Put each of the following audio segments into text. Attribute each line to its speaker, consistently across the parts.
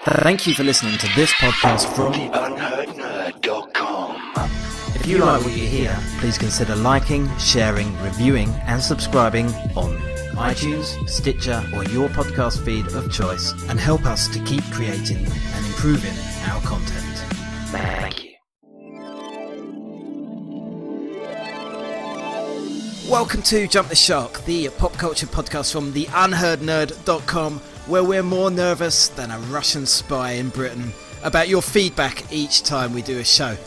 Speaker 1: Thank you for listening to this podcast from
Speaker 2: theunheardnerd.com.
Speaker 1: If you like what you hear, please consider liking, sharing, reviewing and subscribing on iTunes, Stitcher or your podcast feed of choice and help us to keep creating and improving our content.
Speaker 2: Thank you.
Speaker 1: Welcome to Jump the Shark, the pop culture podcast from theunheardnerd.com, where we're more nervous than a Russian spy in Britain about your feedback each time we do a show.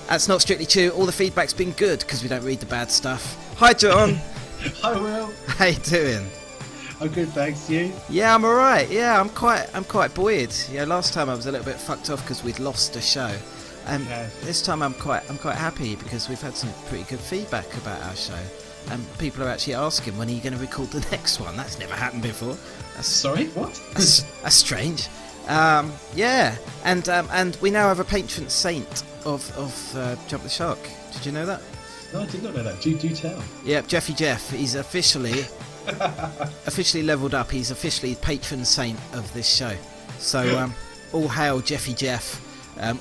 Speaker 1: That's not strictly true. All the feedback's been good because we don't read the bad stuff. Hi, John.
Speaker 3: Hi, Will.
Speaker 1: How you doing?
Speaker 3: I'm good, thanks. You?
Speaker 1: Yeah, I'm alright. Yeah, I'm quite buoyed. Yeah, last time I was a little bit fucked off because we'd lost a show. This time I'm quite happy because we've had some pretty good feedback about our show. And people are actually asking, when are you going to record the next one? That's never happened before.
Speaker 3: Sorry, what?
Speaker 1: That's strange. Yeah, and we now have a patron saint of Jump the Shark. Did you know that?
Speaker 3: No, I did not know that. Do tell.
Speaker 1: Yeah, Jeffy Jeff. He's officially leveled up. He's officially patron saint of this show. So all hail Jeffy Jeff.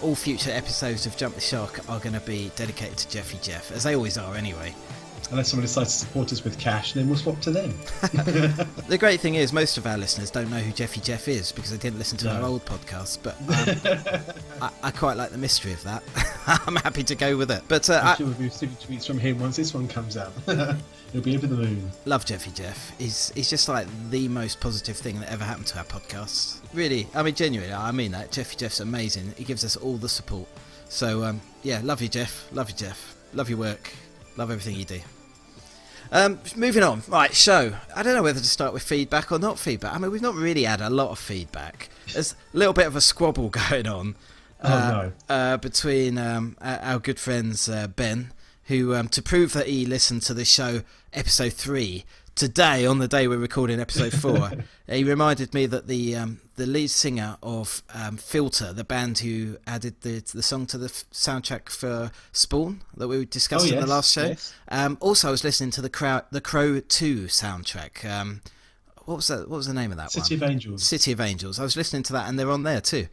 Speaker 1: All future episodes of Jump the Shark are going to be dedicated to Jeffy Jeff, as they always are anyway.
Speaker 3: Unless someone decides to support us with cash, then we'll swap to them.
Speaker 1: The great thing is, most of our listeners don't know who Jeffy Jeff is because they didn't listen to our old podcast, but I quite like the mystery of that. I'm happy to go with it. But
Speaker 3: I'm sure we'll be receiving tweets from him once this one comes out. He'll be over the moon.
Speaker 1: Love Jeffy Jeff. He's just like the most positive thing that ever happened to our podcast. Really, I mean, genuinely, I mean that. Jeffy Jeff's amazing. He gives us all the support. So, yeah, love you, Jeff. Love you, Jeff. Love your work. Love everything you do. Moving on. Right, show. I don't know whether to start with feedback or not feedback. I mean, we've not really had a lot of feedback. There's a little bit of a squabble going on between our good friends Ben, who, to prove that he listened to the show episode 3, today, on the day we're recording episode 4, he reminded me that the lead singer of Filter, the band who added the song to the soundtrack for Spawn that we discussed in the last show, also was listening to the Crow 2 soundtrack. What was the name of that one?
Speaker 3: City of Angels.
Speaker 1: City of Angels. I was listening to that and they're on there too.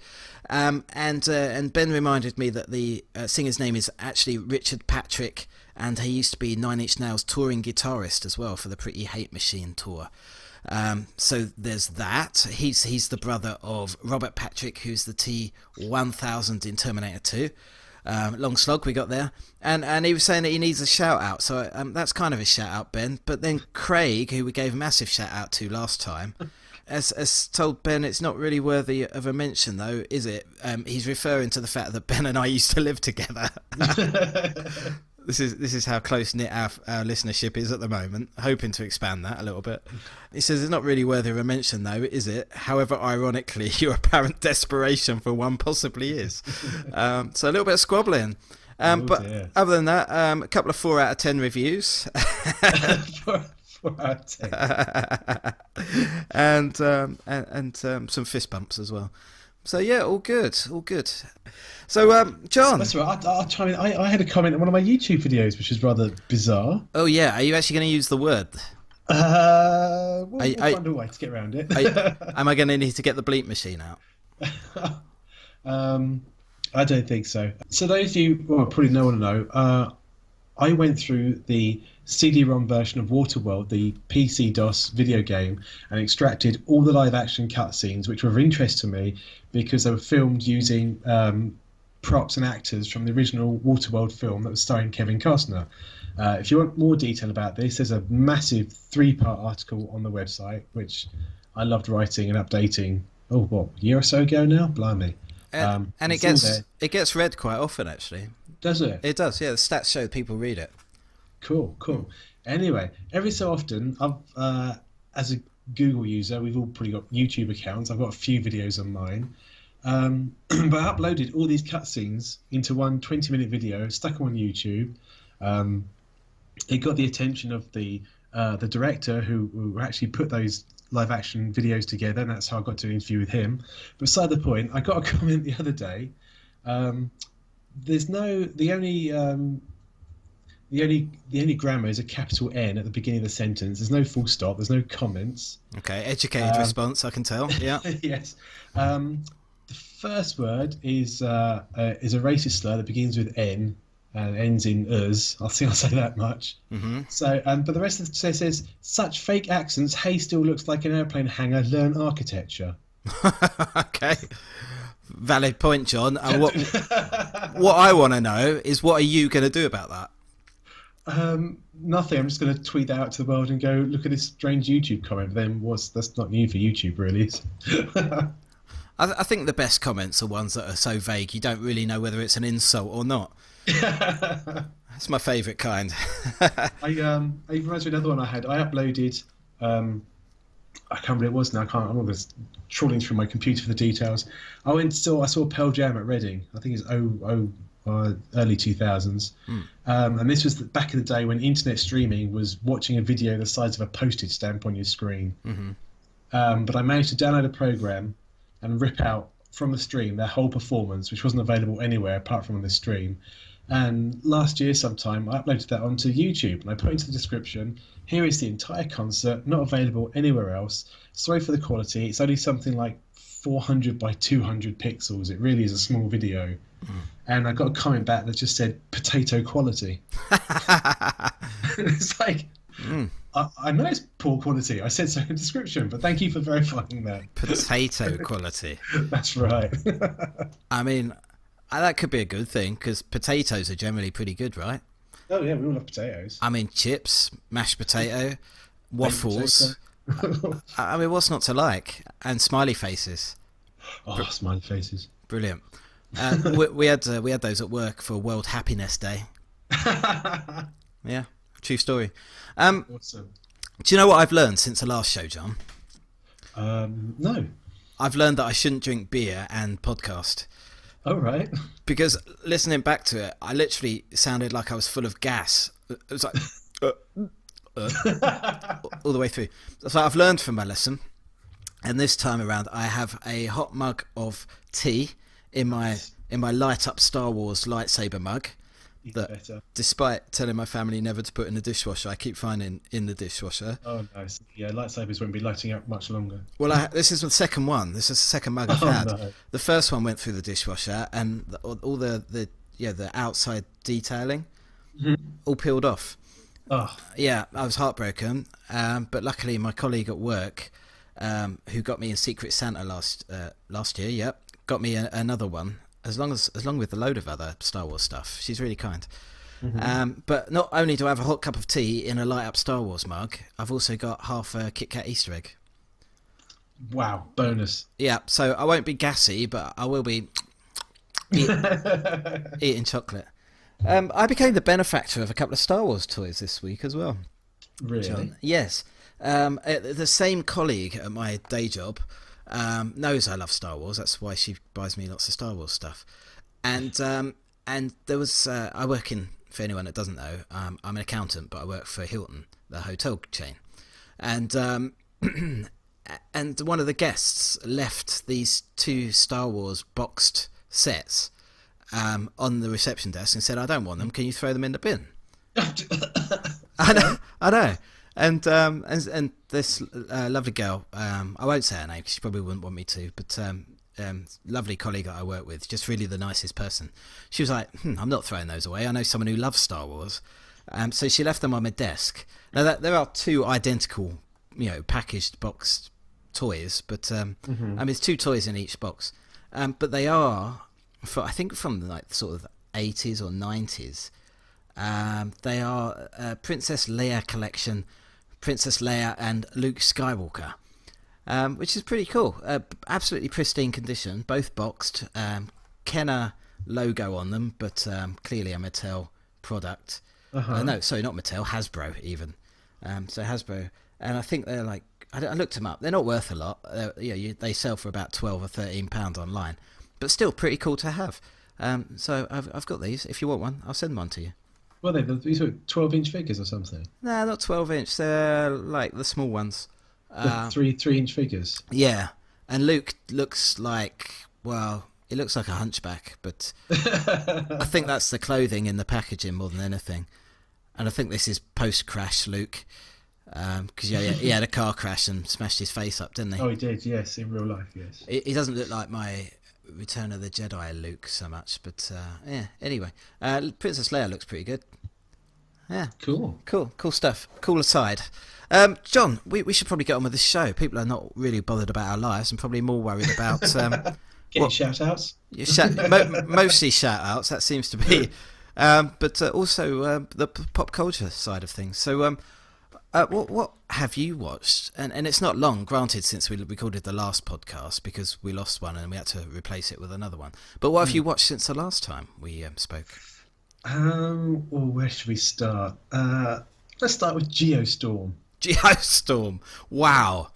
Speaker 1: And Ben reminded me that the singer's name is actually Richard Patrick, and he used to be Nine Inch Nails touring guitarist as well for the Pretty Hate Machine tour. So there's that. He's the brother of Robert Patrick, who's the T-1000 in Terminator 2. Long slog we got there. And he was saying that he needs a shout out. So that's kind of a shout out, Ben. But then Craig, who we gave a massive shout out to last time, has told Ben it's not really worthy of a mention, though, is it? He's referring to the fact that Ben and I used to live together. This is how close-knit our listenership is at the moment, hoping to expand that a little bit. He says it's not really worthy of a mention, though, is it? However, ironically, your apparent desperation for one possibly is. So a little bit of squabbling. But other than that, a couple of 4 out of 10 reviews.
Speaker 3: 4 out of 10.
Speaker 1: and some fist bumps as well. So yeah, all good. So John,
Speaker 3: that's right. I'll chime in. I had a comment on one of my YouTube videos, which is rather bizarre.
Speaker 1: Oh yeah, are you actually going to use the word?
Speaker 3: We'll find a way to get around it.
Speaker 1: Am I going to need to get the bleep machine out?
Speaker 3: I don't think so. So those of you who probably know want to know, I went through the CD-ROM version of Waterworld, the PC-DOS video game, and extracted all the live-action cutscenes, which were of interest to me because they were filmed using props and actors from the original Waterworld film that was starring Kevin Costner. If you want more detail about this, there's a massive 3-part article on the website, which I loved writing and updating. A year or so ago now? Blimey.
Speaker 1: And it gets read quite often, actually.
Speaker 3: Does it?
Speaker 1: It does, yeah. The stats show people read it.
Speaker 3: Cool. Anyway, every so often, as a Google user, we've all probably got YouTube accounts. I've got a few videos on mine. But I uploaded all these cutscenes into one 20-minute video, stuck them on YouTube. It got the attention of the director who actually put those live-action videos together, and that's how I got to an interview with him. But beside the point, I got a comment the other day. The only grammar is a capital N at the beginning of the sentence. There's no full stop. There's no comments.
Speaker 1: Okay, educated response, I can tell. Yeah.
Speaker 3: Yes. The first word is a racist slur that begins with N and ends in us. I think I'll say that much.
Speaker 1: Mm-hmm.
Speaker 3: So, but the rest of the says such fake accents. Hay still looks like an airplane hangar. Learn architecture.
Speaker 1: Okay. Valid point, John. And what I want to know is, what are you going to do about that?
Speaker 3: Nothing. I'm just going to tweet that out to the world and go, look at this strange YouTube comment. Then that's not new for YouTube, really.
Speaker 1: I think the best comments are ones that are so vague you don't really know whether it's an insult or not. That's my favourite kind.
Speaker 3: I reminds me of another one I had. I uploaded. I can't remember what it was now. I'm just trawling through my computer for the details. I saw Pearl Jam at Reading. I think it's early 2000s. And this was back in the day when internet streaming was watching a video the size of a postage stamp on your screen. Mm-hmm. But I managed to download a program and rip out from the stream their whole performance, which wasn't available anywhere apart from on this stream. And last year sometime I uploaded that onto YouTube and I put into the description, here is the entire concert, not available anywhere else. Sorry for the quality, it's only something like 400 by 200 pixels. It really is a small video. And I got a comment back that just said potato quality. It's like, I know it's poor quality. I said so in the description, but thank you for verifying that.
Speaker 1: Potato quality.
Speaker 3: That's right.
Speaker 1: I mean, that could be a good thing, because potatoes are generally pretty good, right?
Speaker 3: Oh yeah, we all love potatoes.
Speaker 1: I mean, chips, mashed potato, waffles. I mean, what's not to like? And smiley faces.
Speaker 3: Oh, smiley faces.
Speaker 1: Brilliant. We had those at work for World Happiness Day. Yeah, true story.
Speaker 3: Awesome.
Speaker 1: Do you know what I've learned since the last show, John?
Speaker 3: No.
Speaker 1: I've learned that I shouldn't drink beer and podcast.
Speaker 3: All right.
Speaker 1: Because listening back to it, I literally sounded like I was full of gas. It was like all the way through. So I've learned from my lesson, and this time around, I have a hot mug of tea in my light up Star Wars lightsaber mug. That,
Speaker 3: better.
Speaker 1: Despite telling my family never to put in the dishwasher, I keep finding in the dishwasher.
Speaker 3: Oh, nice. Yeah, lightsabers won't be lighting up much longer.
Speaker 1: Well, this is the second one. This is the second mug I've had.
Speaker 3: No.
Speaker 1: The first one went through the dishwasher, and all the outside detailing all peeled off.
Speaker 3: Oh.
Speaker 1: Yeah, I was heartbroken. But luckily, my colleague at work, who got me in Secret Santa last year, got me another one. Along with a load of other Star Wars stuff. She's really kind. Mm-hmm. But not only do I have a hot cup of tea in a light up Star Wars mug, I've also got half a Kit Kat Easter egg.
Speaker 3: Wow, bonus.
Speaker 1: Yeah, so I won't be gassy, but I will be eating chocolate. I became the benefactor of a couple of Star Wars toys this week as well.
Speaker 3: Really?
Speaker 1: John. Yes. The same colleague at my day job knows I love Star Wars. That's why she buys me lots of Star Wars stuff. And there was I work in, for anyone that doesn't know, I'm an accountant, but I work for Hilton, the hotel chain. And and one of the guests left these 2 Star Wars boxed sets on the reception desk and said, "I don't want them. Can you throw them in the bin?" I know. And this lovely girl, I won't say her name because she probably wouldn't want me to, but lovely colleague that I work with, just really the nicest person. She was like, I'm not throwing those away. I know someone who loves Star Wars. So she left them on my desk. Now, there are 2 identical, packaged boxed toys, but I mean, there's 2 toys in each box. But they are, I think from like sort of 80s or 90s. They are Princess Leia collection, Princess Leia and Luke Skywalker, which is pretty cool. Absolutely pristine condition, both boxed. Kenner logo on them, but clearly a Mattel product. No, sorry, not Mattel, Hasbro even. So Hasbro, and I think they're like, I looked them up. They're not worth a lot. They sell for about £12 or £13 online, but still pretty cool to have. So I've got these. If you want one, I'll send one to you.
Speaker 3: Well, these were 12-inch figures or something.
Speaker 1: No, not 12-inch. They're like the small ones.
Speaker 3: The 3-inch figures.
Speaker 1: Yeah, and Luke looks like, well, he looks like a hunchback, but I think that's the clothing in the packaging more than anything. And I think this is post-crash Luke, because he had a car crash and smashed his face up, didn't he?
Speaker 3: Oh, he did. Yes, in real life, yes.
Speaker 1: He doesn't look like my Return of the Jedi Luke so much, but yeah. Anyway, Princess Leia looks pretty good. Yeah, cool stuff. Cool aside. John, we should probably get on with this show. People are not really bothered about our lives and probably more worried about
Speaker 3: getting shout-outs.
Speaker 1: Mostly shout-outs. That seems to be, but also the pop culture side of things. So, what have you watched? And it's not long, granted, since we recorded the last podcast because we lost one and we had to replace it with another one. But what have you watched since the last time we spoke?
Speaker 3: Well, where should we start? Let's start with Geostorm.
Speaker 1: Geostorm. Wow.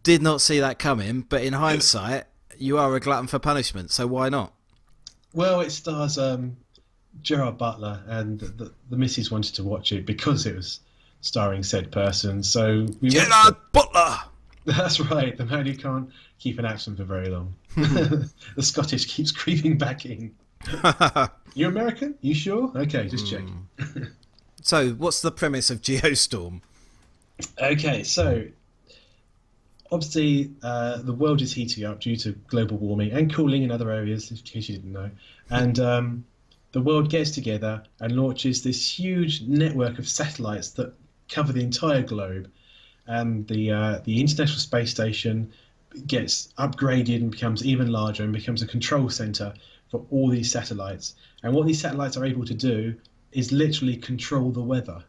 Speaker 1: Did not see that coming, but in hindsight, you are a glutton for punishment, so why not?
Speaker 3: Well, it stars Gerard Butler, and the missus wanted to watch it because it was starring said person. So
Speaker 1: Gerard Butler.
Speaker 3: That's right, the man who can't keep an accent for very long. The Scottish keeps creeping back in. You American? You sure? Okay, just check.
Speaker 1: So, what's the premise of Geostorm?
Speaker 3: Okay, so obviously the world is heating up due to global warming and cooling in other areas, in case you didn't know. And the world gets together and launches this huge network of satellites that cover the entire globe. And the International Space Station gets upgraded and becomes even larger and becomes a control center for all these satellites. And what these satellites are able to do is literally control the weather.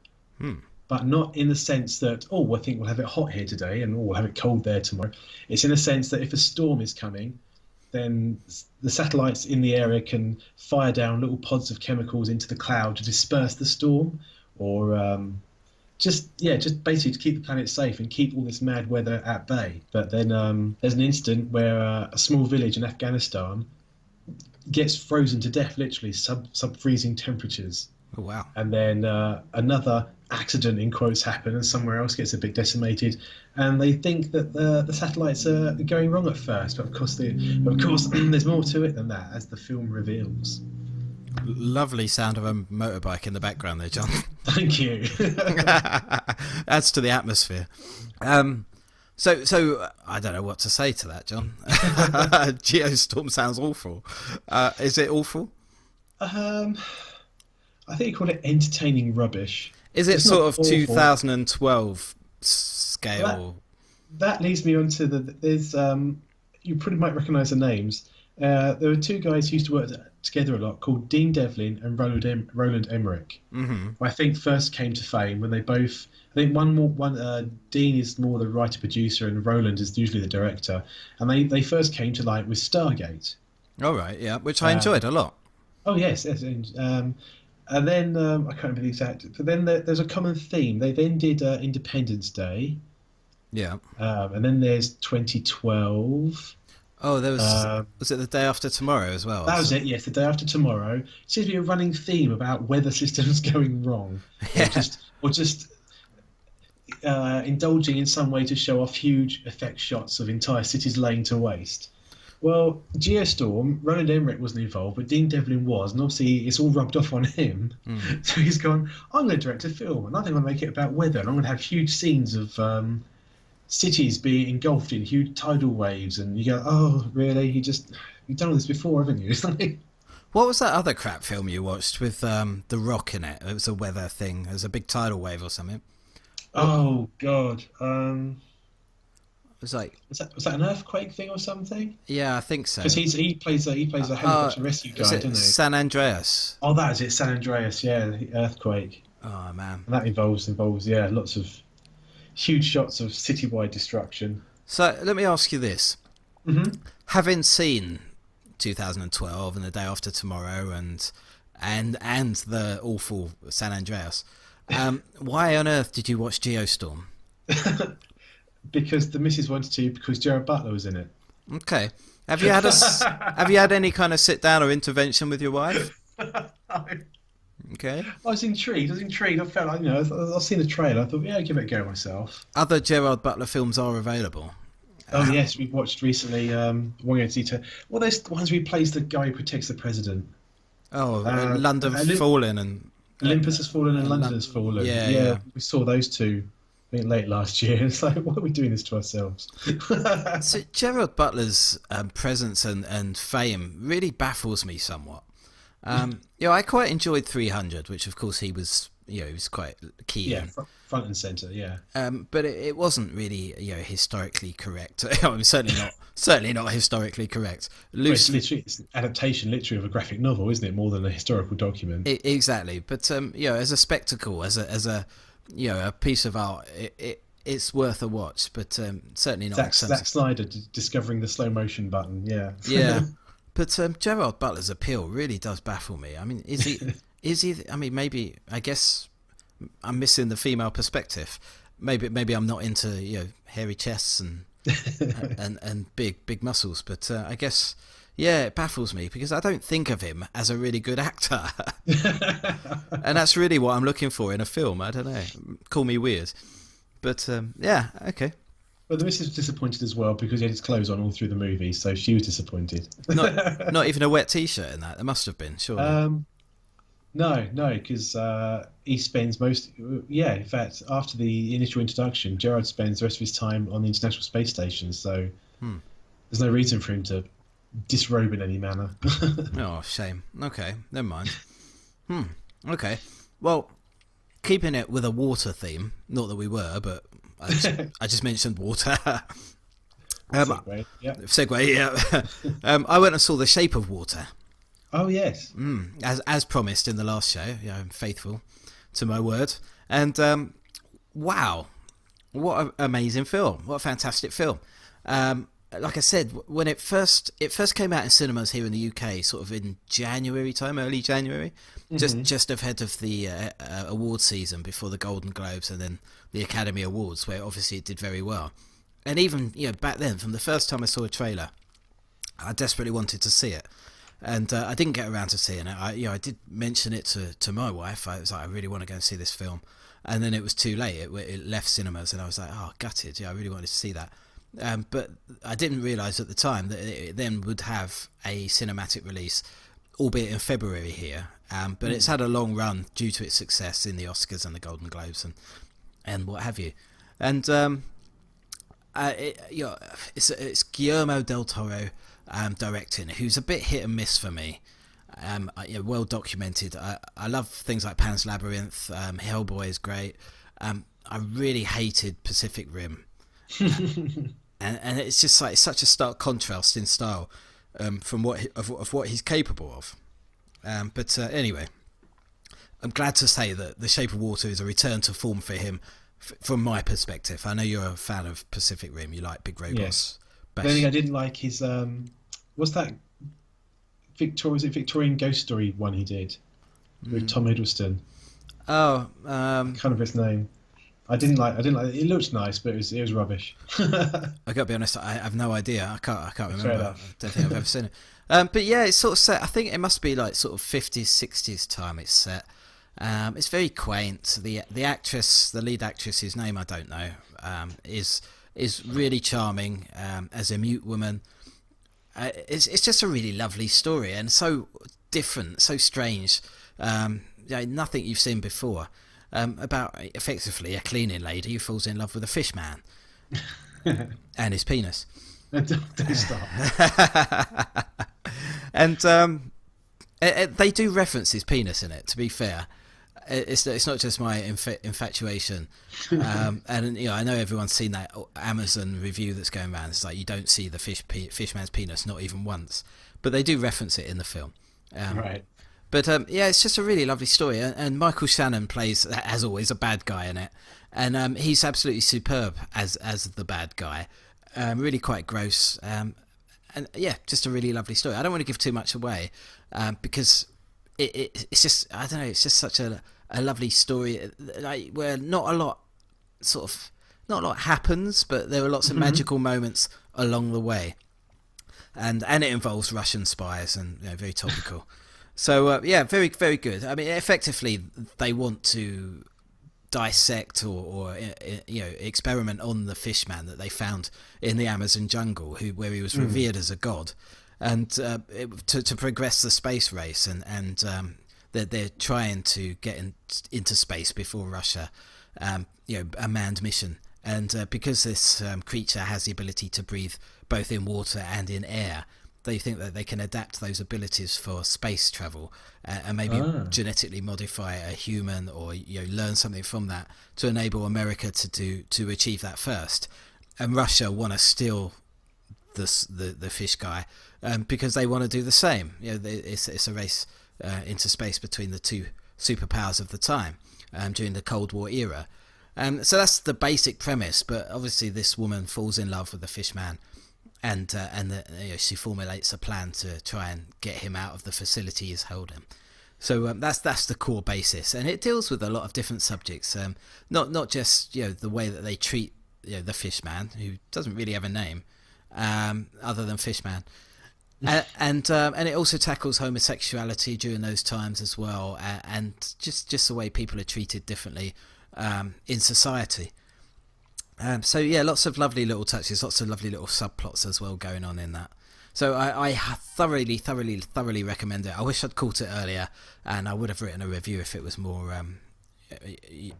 Speaker 3: But not in the sense that, I think we'll have it hot here today and we'll have it cold there tomorrow. It's in a sense that if a storm is coming, then the satellites in the area can fire down little pods of chemicals into the cloud to disperse the storm, or just basically to keep the planet safe and keep all this mad weather at bay. But then there's an incident where a small village in Afghanistan gets frozen to death, literally sub-freezing temperatures.
Speaker 1: Oh, wow.
Speaker 3: And then another accident, in quotes, happen and somewhere else gets a bit decimated. And they think that the satellites are going wrong at first. But of course, there's more to it than that, as the film reveals.
Speaker 1: Lovely sound of a motorbike in the background there, John.
Speaker 3: Thank you.
Speaker 1: Adds to the atmosphere. So I don't know what to say to that, John. Geostorm sounds awful. Is it awful?
Speaker 3: I think you call it entertaining rubbish.
Speaker 1: Is it
Speaker 3: it's
Speaker 1: sort of
Speaker 3: awful.
Speaker 1: 2012 scale?
Speaker 3: That leads me on to there's you pretty might recognise the names. There were two guys who used to work together a lot called Dean Devlin and Roland Emmerich.
Speaker 1: Mm-hmm.
Speaker 3: Who I think first came to fame when they both. I think Dean is more the writer producer and Roland is usually the director. And they first came to light with Stargate.
Speaker 1: All right, yeah, which I enjoyed a lot.
Speaker 3: Oh yes. And then I can't remember the exact. But then there's a common theme. They then did Independence Day.
Speaker 1: Yeah.
Speaker 3: And then there's 2012.
Speaker 1: Oh, there was it the day after tomorrow as well?
Speaker 3: That was it. Yes, the day after tomorrow. It seems to be a running theme about weather systems going wrong, or just indulging in some way to show off huge effect shots of entire cities laying to waste. Well, Geostorm, Roland Emmerich wasn't involved, but Dean Devlin was, and obviously it's all rubbed off on him. So he's gone, I'm going to direct a film, and I think I'm going to make it about weather, and I'm going to have huge scenes of cities being engulfed in huge tidal waves, and you go, oh, really? You've done all this before, haven't you?
Speaker 1: What was that other crap film you watched with The Rock in it? It was a weather thing. It was a big tidal wave or something.
Speaker 3: Oh, God.
Speaker 1: It was like...
Speaker 3: Was that an earthquake thing or something?
Speaker 1: Yeah, I think so.
Speaker 3: Because he plays a helicopter rescue guy, doesn't he?
Speaker 1: San Andreas.
Speaker 3: Oh, that is it, San Andreas, yeah, the earthquake.
Speaker 1: Oh, man.
Speaker 3: And that involves lots of huge shots of citywide destruction.
Speaker 1: So let me ask you this.
Speaker 3: Mm-hmm.
Speaker 1: Having seen 2012 and The Day After Tomorrow and the awful San Andreas, why on earth did you watch Geostorm?
Speaker 3: Because the missus wanted to, because Gerard Butler was in it.
Speaker 1: Okay. Have you had any kind of sit down or intervention with your wife? Okay.
Speaker 3: I was intrigued. I felt like, I've seen the trailer. I thought, yeah, I'll give it a go myself.
Speaker 1: Other Gerard Butler films are available.
Speaker 3: Oh, yes. We watched recently, there's the ones where he plays the guy who protects the president.
Speaker 1: Oh, London Fallen and...
Speaker 3: Olympus Has Fallen and London Has Fallen.
Speaker 1: Yeah.
Speaker 3: We saw those two. I think late last year. It's like, why are we doing this to ourselves?
Speaker 1: So Gerard Butler's presence and fame really baffles me somewhat. I quite enjoyed 300, which of course he was, he was quite key
Speaker 3: Yeah,
Speaker 1: in.
Speaker 3: front and center. Yeah.
Speaker 1: But it wasn't really, historically correct. I mean, certainly not historically correct.
Speaker 3: Well, it's an adaptation, literally, of a graphic novel, isn't it? More than a historical document.
Speaker 1: Exactly. But as a spectacle, as a a piece of art, it's worth a watch. But certainly not.
Speaker 3: Zack Snyder discovering the slow motion button. Yeah.
Speaker 1: Yeah. But Gerard Butler's appeal really does baffle me. I mean, is he? Is he? I mean, maybe. I guess I'm missing the female perspective. Maybe I'm not into hairy chests and and big muscles. But I guess it baffles me because I don't think of him as a really good actor, and that's really what I'm looking for in a film. I don't know. Call me weird, but okay.
Speaker 3: Well, the missus was disappointed as well because he had his clothes on all through the movie, so she was disappointed.
Speaker 1: Not even a wet t-shirt in that. There must have been, surely.
Speaker 3: No, because he spends most. Yeah, in fact, after the initial introduction, Gerard spends the rest of his time on the International Space Station, so there's no reason for him to disrobe in any manner.
Speaker 1: Oh, shame. Okay, never mind. Okay. Well, keeping it with a water theme, not that we were, but I just mentioned water.
Speaker 3: Segue, yeah.
Speaker 1: Segue, yeah. I went and saw The Shape of Water.
Speaker 3: Oh, yes.
Speaker 1: As promised in the last show. Yeah, I'm faithful to my word. And wow, what an amazing film! What a fantastic film! Like I said, when it first came out in cinemas here in the UK, sort of in January time, early January, just ahead of the award season before the Golden Globes and then the Academy Awards, where obviously it did very well. And even back then, from the first time I saw a trailer, I desperately wanted to see it, and I didn't get around to seeing it. I did mention it to my wife. I was like, I really want to go and see this film, and then it was too late. It left cinemas, and I was like, oh, gutted. Yeah, I really wanted to see that. But I didn't realise at the time that it then would have a cinematic release, albeit in February here. But it's had a long run due to its success in the Oscars and the Golden Globes and what have you. And it's Guillermo del Toro directing, who's a bit hit and miss for me. Well documented. I love things like Pan's Labyrinth. Hellboy is great. I really hated Pacific Rim. And it's just like such a stark contrast in style from what he's capable of. But anyway, I'm glad to say that The Shape of Water is a return to form for him, from my perspective. I know you're a fan of Pacific Rim. You like big robots.
Speaker 3: Yes. The only thing I didn't like is what's that? Victorian Ghost Story one he did with Tom Hiddleston?
Speaker 1: Oh,
Speaker 3: I can't remember his name. I didn't like it. It looked nice, but it was rubbish.
Speaker 1: I gotta be honest, I have no idea. I can't remember. I don't think I've ever seen it. But yeah, it's sort of set. I think it must be like sort of 50s, 60s time it's set. It's very quaint. The actress, the lead actress, whose name I don't know, is really charming as a mute woman. It's just a really lovely story and so different, so strange. Nothing you've seen before. About effectively a cleaning lady who falls in love with a fish man and his penis.
Speaker 3: Don't stop.
Speaker 1: And they do reference his penis in it, to be fair. It's not just my infatuation. And I know everyone's seen that Amazon review that's going around. It's like you don't see the fish man's penis, not even once. But they do reference it in the film.
Speaker 3: Right.
Speaker 1: But it's just a really lovely story, and Michael Shannon plays, as always, a bad guy in it, and he's absolutely superb as the bad guy. Really quite gross, and just a really lovely story. I don't want to give too much away because it's just, I don't know, it's just such a lovely story, like where not a lot happens, but there are lots of magical moments along the way, and it involves Russian spies and very topical. So very, very good. I mean, effectively, they want to dissect or experiment on the fishman that they found in the Amazon jungle, where he was revered as a god, and to progress the space race, and they're trying to get into space before Russia a manned mission. And because this creature has the ability to breathe both in water and in air, they think that they can adapt those abilities for space travel and maybe genetically modify a human, or learn something from that to enable America to achieve that first. And Russia want to steal the fish guy because they want to do the same. It's a race into space between the two superpowers of the time during the Cold War era. So that's the basic premise, but obviously this woman falls in love with the fish man, and she formulates a plan to try and get him out of the facility he's holding. So that's the core basis, and it deals with a lot of different subjects, not just the way that they treat the fish man, who doesn't really have a name other than fish man. And it also tackles homosexuality during those times as well, and just the way people are treated differently in society. So lots of lovely little touches, lots of lovely little subplots as well going on in that. So I thoroughly recommend it. I wish I'd caught it earlier, and I would have written a review if it was more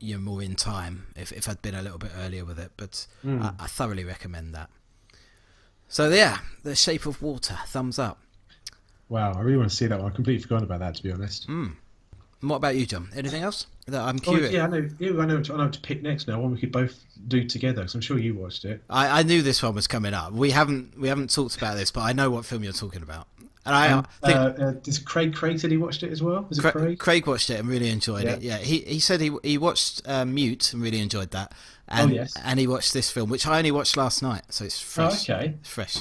Speaker 1: more in time, if I'd been a little bit earlier with it. But I thoroughly recommend that. So The Shape of Water, thumbs up.
Speaker 3: Wow, I really want to see that one. I completely forgot about that, to be honest.
Speaker 1: And what about you, John? Anything else? I'm curious.
Speaker 3: I know what to pick next now. One we could both do together, because I'm sure you watched it.
Speaker 1: I knew this one was coming up. We haven't talked about this, but I know what film you're talking about. And I think
Speaker 3: does Craig said he watched it as well? Was it Craig?
Speaker 1: Craig watched it and really enjoyed it. Yeah, he said he watched Mute and really enjoyed that. And,
Speaker 3: yes.
Speaker 1: And he watched this film, which I only watched last night, so it's fresh.
Speaker 3: Oh, okay.
Speaker 1: It's fresh.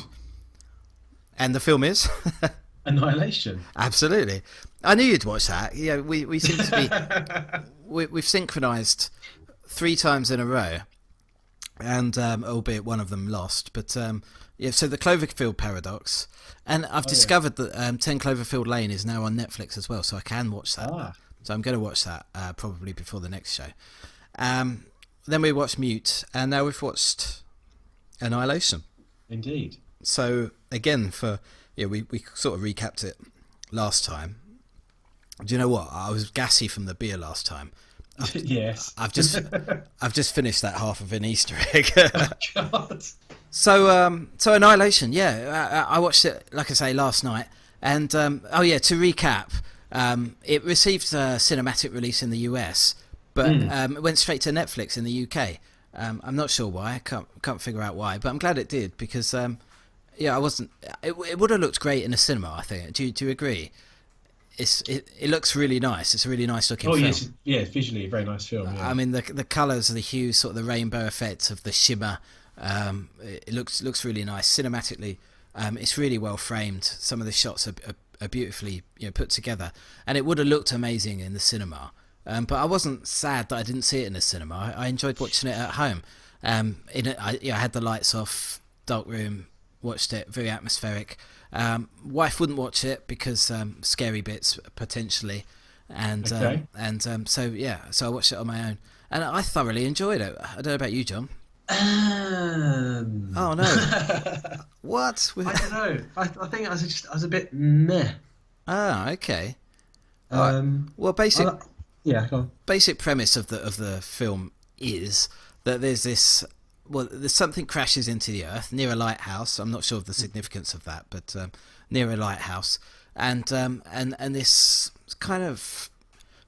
Speaker 1: And the film is
Speaker 3: Annihilation.
Speaker 1: Absolutely. I knew you'd watch that. Yeah, we seem to be we've synchronized 3 times in a row, and albeit one of them lost. But so the Cloverfield paradox, and I've discovered that 10 Cloverfield Lane is now on Netflix as well, so I can watch that. So I'm going to watch that probably before the next show. Then we watched Mute, and now we've watched Annihilation.
Speaker 3: Indeed.
Speaker 1: So again, we sort of recapped it last time. Do you know what? I was gassy from the beer last time.
Speaker 3: Yes.
Speaker 1: I've just finished that half of an Easter egg.
Speaker 3: Oh, God.
Speaker 1: So Annihilation, I watched it, like I say, last night. And to recap, it received a cinematic release in the US, but it went straight to Netflix in the UK. I'm not sure why. I can't figure out why, but I'm glad it did, because I wasn't. It would have looked great in a cinema, I think. Do you agree? It looks really nice. It's a really nice looking film.
Speaker 3: Yes, yeah, visually a very nice film. Yeah.
Speaker 1: I mean, the colours, the hues, sort of the rainbow effects of the shimmer. It looks really nice cinematically. It's really well framed. Some of the shots are beautifully put together, and it would have looked amazing in the cinema. But I wasn't sad that I didn't see it in the cinema. I enjoyed watching it at home. I had the lights off, dark room, watched it, very atmospheric. Wife wouldn't watch it because scary bits potentially, and so I watched it on my own, and I thoroughly enjoyed it. I don't know about you, John. Oh no! What?
Speaker 3: I don't know. I think I was a bit meh.
Speaker 1: Ah, okay. Well, basic premise of the film is that there's something crashes into the earth near a lighthouse. I'm not sure of the significance of that, but near a lighthouse, and this kind of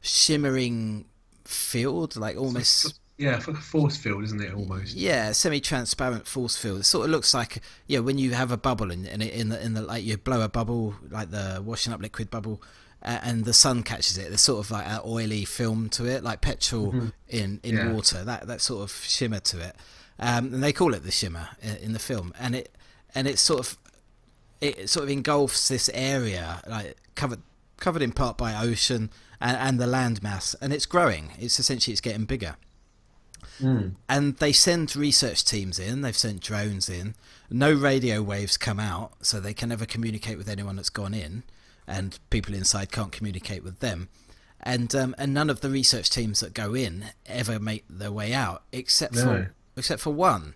Speaker 1: shimmering field, like almost.
Speaker 3: Yeah, it's like a force field, isn't it? Almost.
Speaker 1: Yeah, semi-transparent force field. It sort of looks like when you have a bubble in the like you blow a bubble, like the washing up liquid bubble, and the sun catches it. There's sort of like an oily film to it, like petrol in water. That sort of shimmer to it, and they call it the shimmer in the film. And it sort of engulfs this area, like covered in part by ocean and the land mass, and it's growing. It's getting bigger. And they send research teams in. They've sent drones in. No radio waves come out, so they can never communicate with anyone that's gone in, and people inside can't communicate with them. And none of the research teams that go in ever make their way out, except for one.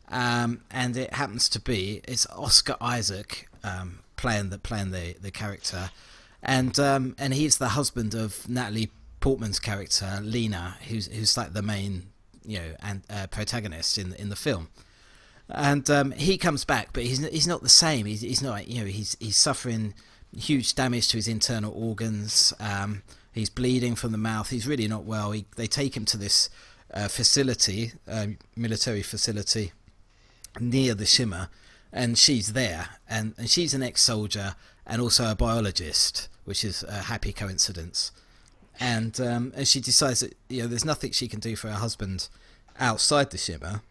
Speaker 1: And it happens to be it's Oscar Isaac playing the character, and he's the husband of Natalie Portman's character Lena, who's like the main and protagonist in the film. And he comes back, but he's not the same. He's not, he's suffering huge damage to his internal organs. He's bleeding from the mouth. He's really not well. They take him to this facility, military facility near the Shimmer, and she's there, and she's an ex-soldier and also a biologist, which is a happy coincidence. And she decides that there's nothing she can do for her husband outside the Shimmer.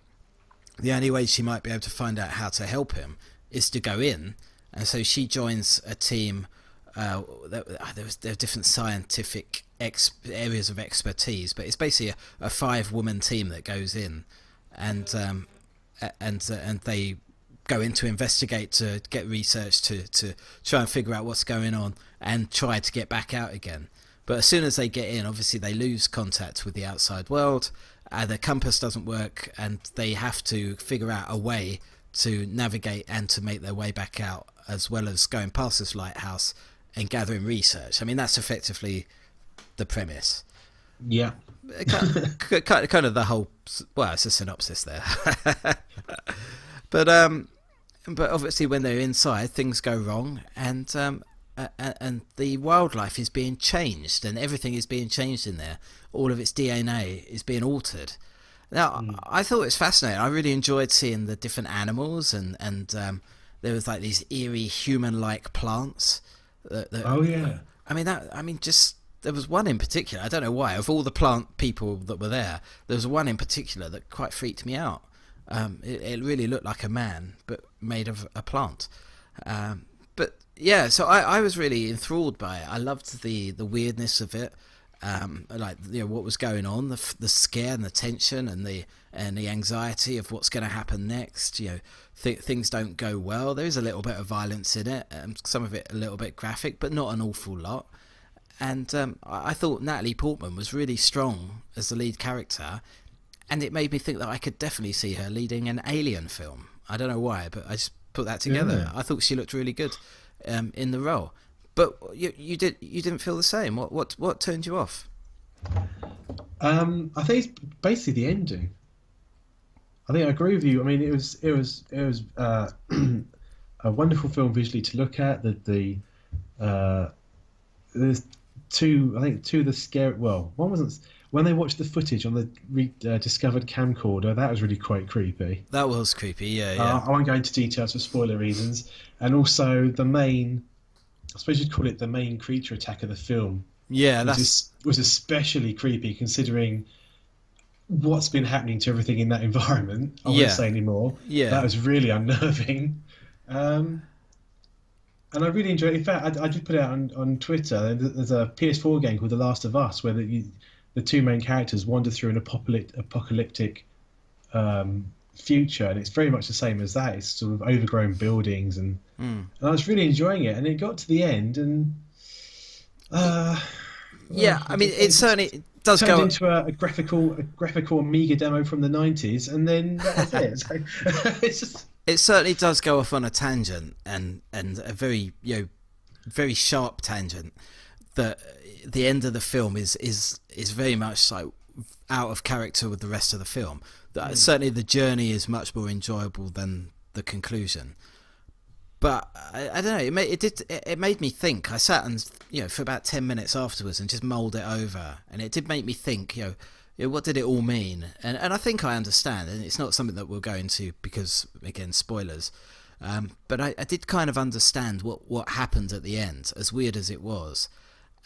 Speaker 1: The only way she might be able to find out how to help him is to go in, and so she joins a team. There are different scientific areas of expertise, but it's basically a 5-woman team that goes in, and they go in to investigate, to get research, to try and figure out what's going on and try to get back out again. But as soon as they get in, obviously they lose contact with the outside world. Their compass doesn't work, and they have to figure out a way to navigate and to make their way back out, as well as going past this lighthouse and gathering research. I mean, that's effectively the premise.
Speaker 3: Yeah.
Speaker 1: Kind of the whole... Well, it's a synopsis there. But obviously when they're inside, things go wrong, and the wildlife is being changed, and everything is being changed in there. All of its DNA is being altered. Now, I thought it was fascinating. I really enjoyed seeing the different animals, and there was like these eerie human-like plants.
Speaker 3: Oh yeah.
Speaker 1: There was one in particular. I don't know why. Of all the plant people that were there was one in particular that quite freaked me out. It really looked like a man, but made of a plant. But yeah, so I was really enthralled by it. I loved the weirdness of it. What was going on, the scare and the tension and the anxiety of what's going to happen next. Things don't go well. There is a little bit of violence in it, some of it a little bit graphic, but not an awful lot. And I thought Natalie Portman was really strong as the lead character, and it made me think that I could definitely see her leading an Alien film. I don't know why, but I just put that together. Yeah. I thought she looked really good in the role. But you didn't feel the same. What turned you off?
Speaker 3: I think it's basically the ending. I think I agree with you. I mean, it was a wonderful film visually to look at. There's two of the scary. Well, one wasn't. When they watched the footage on the rediscovered camcorder, that was really quite creepy.
Speaker 1: That was creepy, yeah.
Speaker 3: I won't go into details for spoiler reasons. And also the main, I suppose you'd call it the main creature attack of the film.
Speaker 1: Yeah,
Speaker 3: was especially creepy considering what's been happening to everything in that environment. I won't say anymore.
Speaker 1: Yeah,
Speaker 3: that was really unnerving. And I really enjoyed it. In fact, I did put it out on Twitter. There's a PS4 game called The Last of Us where the two main characters wander through an apocalyptic future, and it's very much the same as that. It's sort of overgrown buildings, and I was really enjoying it. And it got to the end, and
Speaker 1: it certainly does
Speaker 3: turned into a graphical Amiga demo from the 90s, and then that was it. So, it's just.
Speaker 1: It certainly does go off on a tangent, and a very very sharp tangent. That the end of the film is very much like out of character with the rest of the film. Certainly the journey is much more enjoyable than the conclusion. But I don't know. It made me think. I sat and for about 10 minutes afterwards and just mulled it over, and it did make me think. What did it all mean? And I think I understand, and it's not something that we'll go into because, again, spoilers. But I did kind of understand what happened at the end, as weird as it was.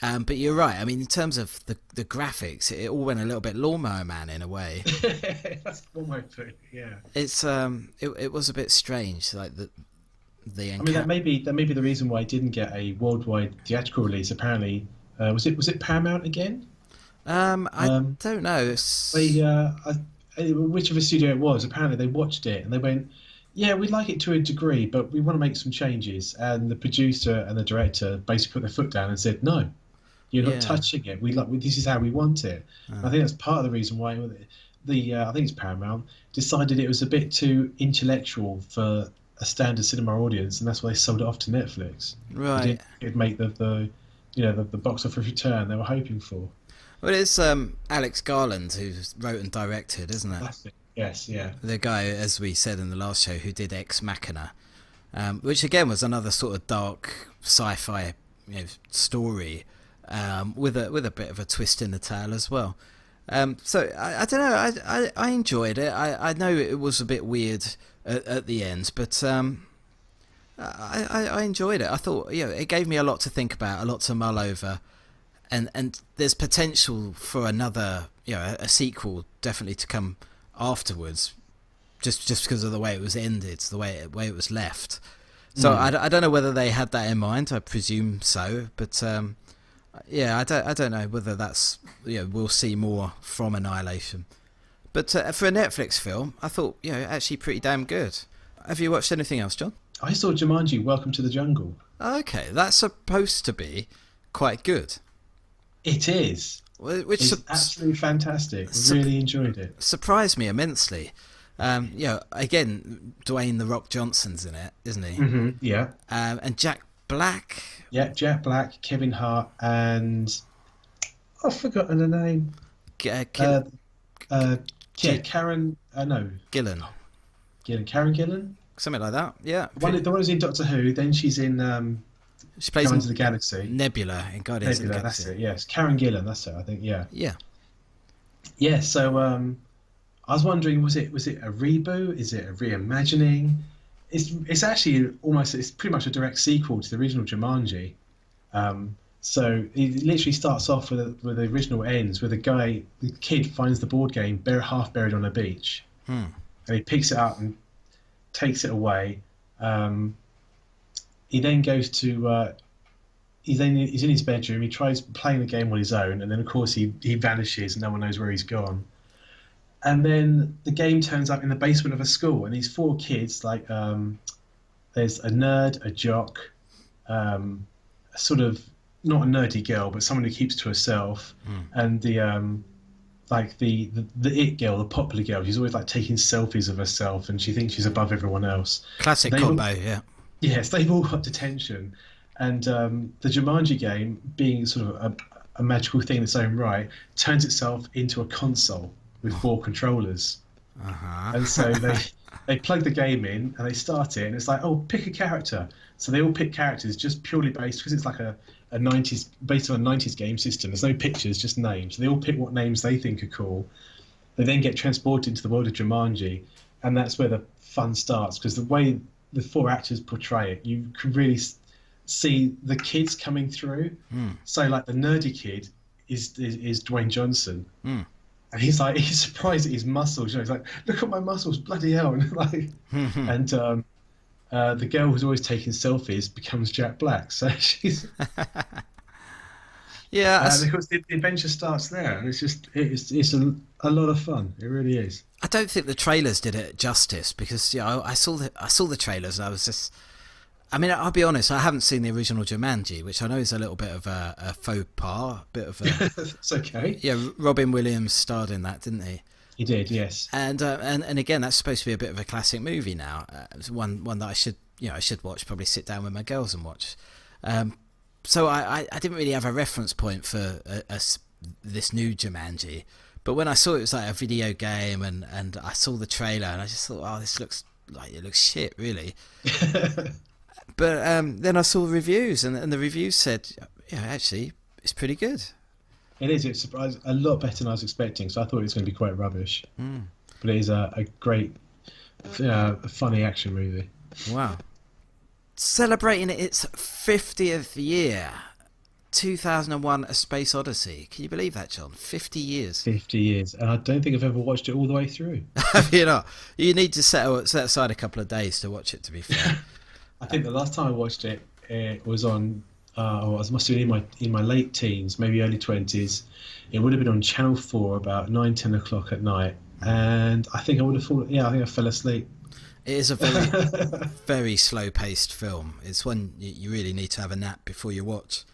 Speaker 1: But you're right. I mean, in terms of the graphics, it all went a little bit Lawnmower Man in a way.
Speaker 3: That's almost true. Yeah.
Speaker 1: It's it was a bit strange, like the.
Speaker 3: I mean, that may be the reason why it didn't get a worldwide theatrical release. Apparently, was it Paramount again?
Speaker 1: I don't know.
Speaker 3: Whichever studio it was, apparently they watched it and they went, "Yeah, we'd like it to a degree, but we want to make some changes." And the producer and the director basically put their foot down and said, "No, you're not touching it. This is how we want it." I think that's part of the reason why I think it's Paramount decided it was a bit too intellectual for a standard cinema audience, and that's why they sold it off to Netflix.
Speaker 1: Right,
Speaker 3: it'd make the box office return they were hoping for.
Speaker 1: Well, it's Alex Garland who wrote and directed, isn't it?
Speaker 3: That's it. Yes, yeah.
Speaker 1: The guy, as we said in the last show, who did Ex Machina, which again was another sort of dark sci-fi, story, with a bit of a twist in the tale as well. So I don't know. I enjoyed it. I know it was a bit weird at the end, but I enjoyed it. I thought it gave me a lot to think about, a lot to mull over, and there's potential for another a sequel definitely to come afterwards, just because of the way it was ended, the way it was left. So I don't know whether they had that in mind. I presume so, but I don't know whether that's we'll see more from Annihilation. But for a Netflix film, I thought actually pretty damn good. Have you watched anything else, John?
Speaker 3: I saw Jumanji: Welcome to the Jungle.
Speaker 1: Okay, that's supposed to be quite good.
Speaker 3: It is.
Speaker 1: Which
Speaker 3: it's absolutely fantastic. Really enjoyed it.
Speaker 1: Surprised me immensely. Again, Dwayne "The Rock" Johnson's in it, isn't he?
Speaker 3: Mm-hmm, yeah.
Speaker 1: And Jack Black.
Speaker 3: Yeah, Jack Black, Kevin Hart, and I've forgotten the name. Karen. No.
Speaker 1: Gillan.
Speaker 3: Karen Gillan.
Speaker 1: Something like that. Yeah.
Speaker 3: The one who's in Doctor Who. Then she's in.
Speaker 1: She plays
Speaker 3: Guardians of the Galaxy.
Speaker 1: Nebula in Guardians of the Galaxy.
Speaker 3: That's it. Yes, Karen Gillan. That's it. I think. Yeah.
Speaker 1: Yeah.
Speaker 3: Yeah. So I was wondering, was it a reboot? Is it a reimagining? It's actually it's pretty much a direct sequel to the original Jumanji. So it literally starts off with the original ends, where the kid finds the board game half buried on a beach, and he picks it up and takes it away. He then goes to he's in his bedroom. He tries playing the game on his own, and then of course he vanishes and no one knows where he's gone. And then the game turns up in the basement of a school, and these four kids, there's a nerd, a jock, sort of not a nerdy girl, but someone who keeps to herself, and the it girl, the popular girl. She's always taking selfies of herself, and she thinks she's above everyone else.
Speaker 1: Classic combo, yeah.
Speaker 3: Yes, they've all got detention, and the Jumanji game, being sort of a magical thing in its own right, turns itself into a console with 4 controllers. And so they plug the game in and they start it, and it's pick a character. So they all pick characters just purely based, because it's like a 90s, based on a 90s game system. There's no pictures, just names. So they all pick what names they think are cool. They then get transported into the world of Jumanji, and that's where the fun starts, because the way the 4 actors portray it, you can really see the kids coming through. So the nerdy kid is Dwayne Johnson. And he's surprised at his muscles. He's like, look at my muscles, bloody hell. And the girl who's always taking selfies becomes Jack Black. So she's...
Speaker 1: Yeah.
Speaker 3: Because the adventure starts there. And it's a lot of fun. It really is.
Speaker 1: I don't think the trailers did it justice, because I saw the trailers and I was just... I mean, I'll be honest, I haven't seen the original Jumanji, which I know is a little bit of a faux pas, bit of a...
Speaker 3: It's okay.
Speaker 1: Yeah, Robin Williams starred in that, didn't he?
Speaker 3: He did, yes.
Speaker 1: And again, that's supposed to be a bit of a classic movie now. It's one that I should watch, probably sit down with my girls and watch. So I didn't really have a reference point for this new Jumanji, but when I saw it was like a video game, and I saw the trailer, and I just thought, oh, this looks shit, really. But then I saw reviews, and the reviews said, actually, it's pretty good.
Speaker 3: It is. It's a lot better than I was expecting, so I thought it was going to be quite rubbish. But it is a great, funny action movie.
Speaker 1: Wow. Celebrating its 50th year, 2001: A Space Odyssey. Can you believe that, John? 50 years.
Speaker 3: 50 years. And I don't think I've ever watched it all the way through.
Speaker 1: You need to set aside a couple of days to watch it, to be fair.
Speaker 3: I think the last time I watched it, it was on. I must have been in my late teens, maybe early 20s. It would have been on Channel 4 about 9-10 o'clock at night, and I think I would have fallen. Yeah, I think I fell asleep.
Speaker 1: It is a very, very slow-paced film. It's one you really need to have a nap before you watch.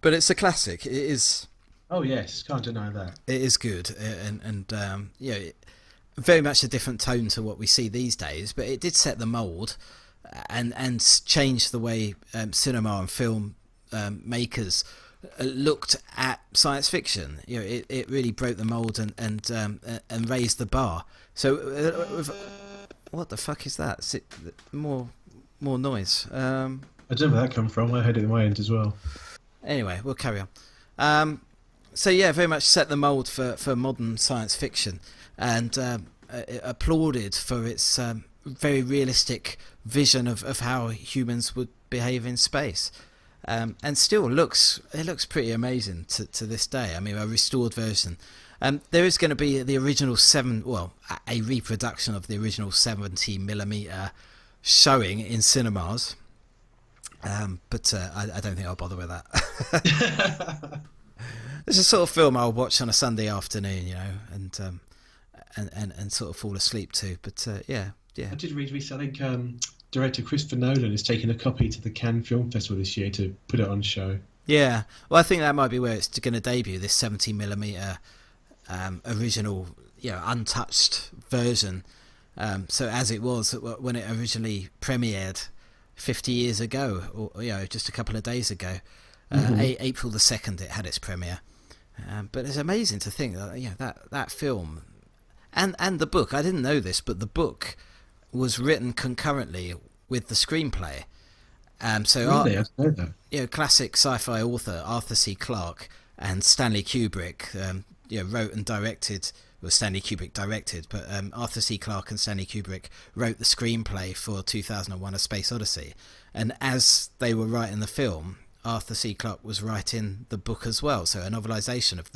Speaker 1: But it's a classic. It is.
Speaker 3: Oh yes, can't deny that.
Speaker 1: It is good, and very much a different tone to what we see these days. But it did set the mould, and change the way cinema and film makers looked at science fiction. You know, it really broke the mold and raised the bar. So, what the fuck is that? More noise.
Speaker 3: I don't know where that come from. I heard it in my end as well.
Speaker 1: Anyway, we'll carry on. So yeah, very much set the mold for modern science fiction, and applauded for its very realistic vision of how humans would behave in space. And still looks pretty amazing to this day. I mean, a restored version. There is going to be the original a reproduction of the original 70mm showing in cinemas. But I don't think I'll bother with that. It's a sort of film I'll watch on a Sunday afternoon, you know, and sort of fall asleep to. But yeah.
Speaker 3: I did read recently. I think director Christopher Nolan is taking a copy to the Cannes Film Festival this year to put it on show.
Speaker 1: Yeah, well, I think that might be where it's going to debut, this 70mm original, untouched version. So as it was when it originally premiered 50 years ago, or just a couple of days ago, April the 2nd, it had its premiere. But it's amazing to think that that film and the book. I didn't know this, but the book was written concurrently with the screenplay. So
Speaker 3: really? I didn't know that.
Speaker 1: Classic sci-fi author Arthur C. Clarke and Stanley Kubrick wrote and directed. Well, Stanley Kubrick directed, but Arthur C. Clarke and Stanley Kubrick wrote the screenplay for 2001: A Space Odyssey. And as they were writing the film, Arthur C. Clarke was writing the book as well, so a novelisation of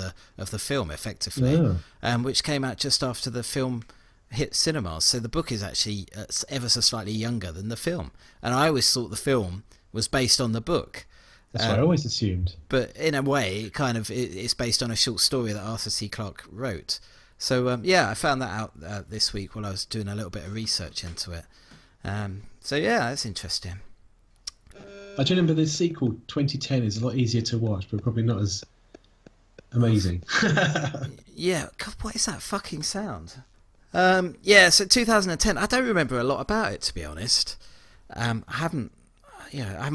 Speaker 1: the film, effectively, which came out just after the film hit cinemas. So the book is actually ever so slightly younger than the film, and I always thought the film was based on the book.
Speaker 3: That's what I always assumed.
Speaker 1: But in a way, it's based on a short story that Arthur C. Clarke wrote. So I found that out this week while I was doing a little bit of research into it. So yeah, that's interesting.
Speaker 3: I do remember the sequel 2010 is a lot easier to watch, but probably not as amazing.
Speaker 1: Yeah, God, what is that fucking sound? So 2010, I don't remember a lot about it, to be honest. I haven't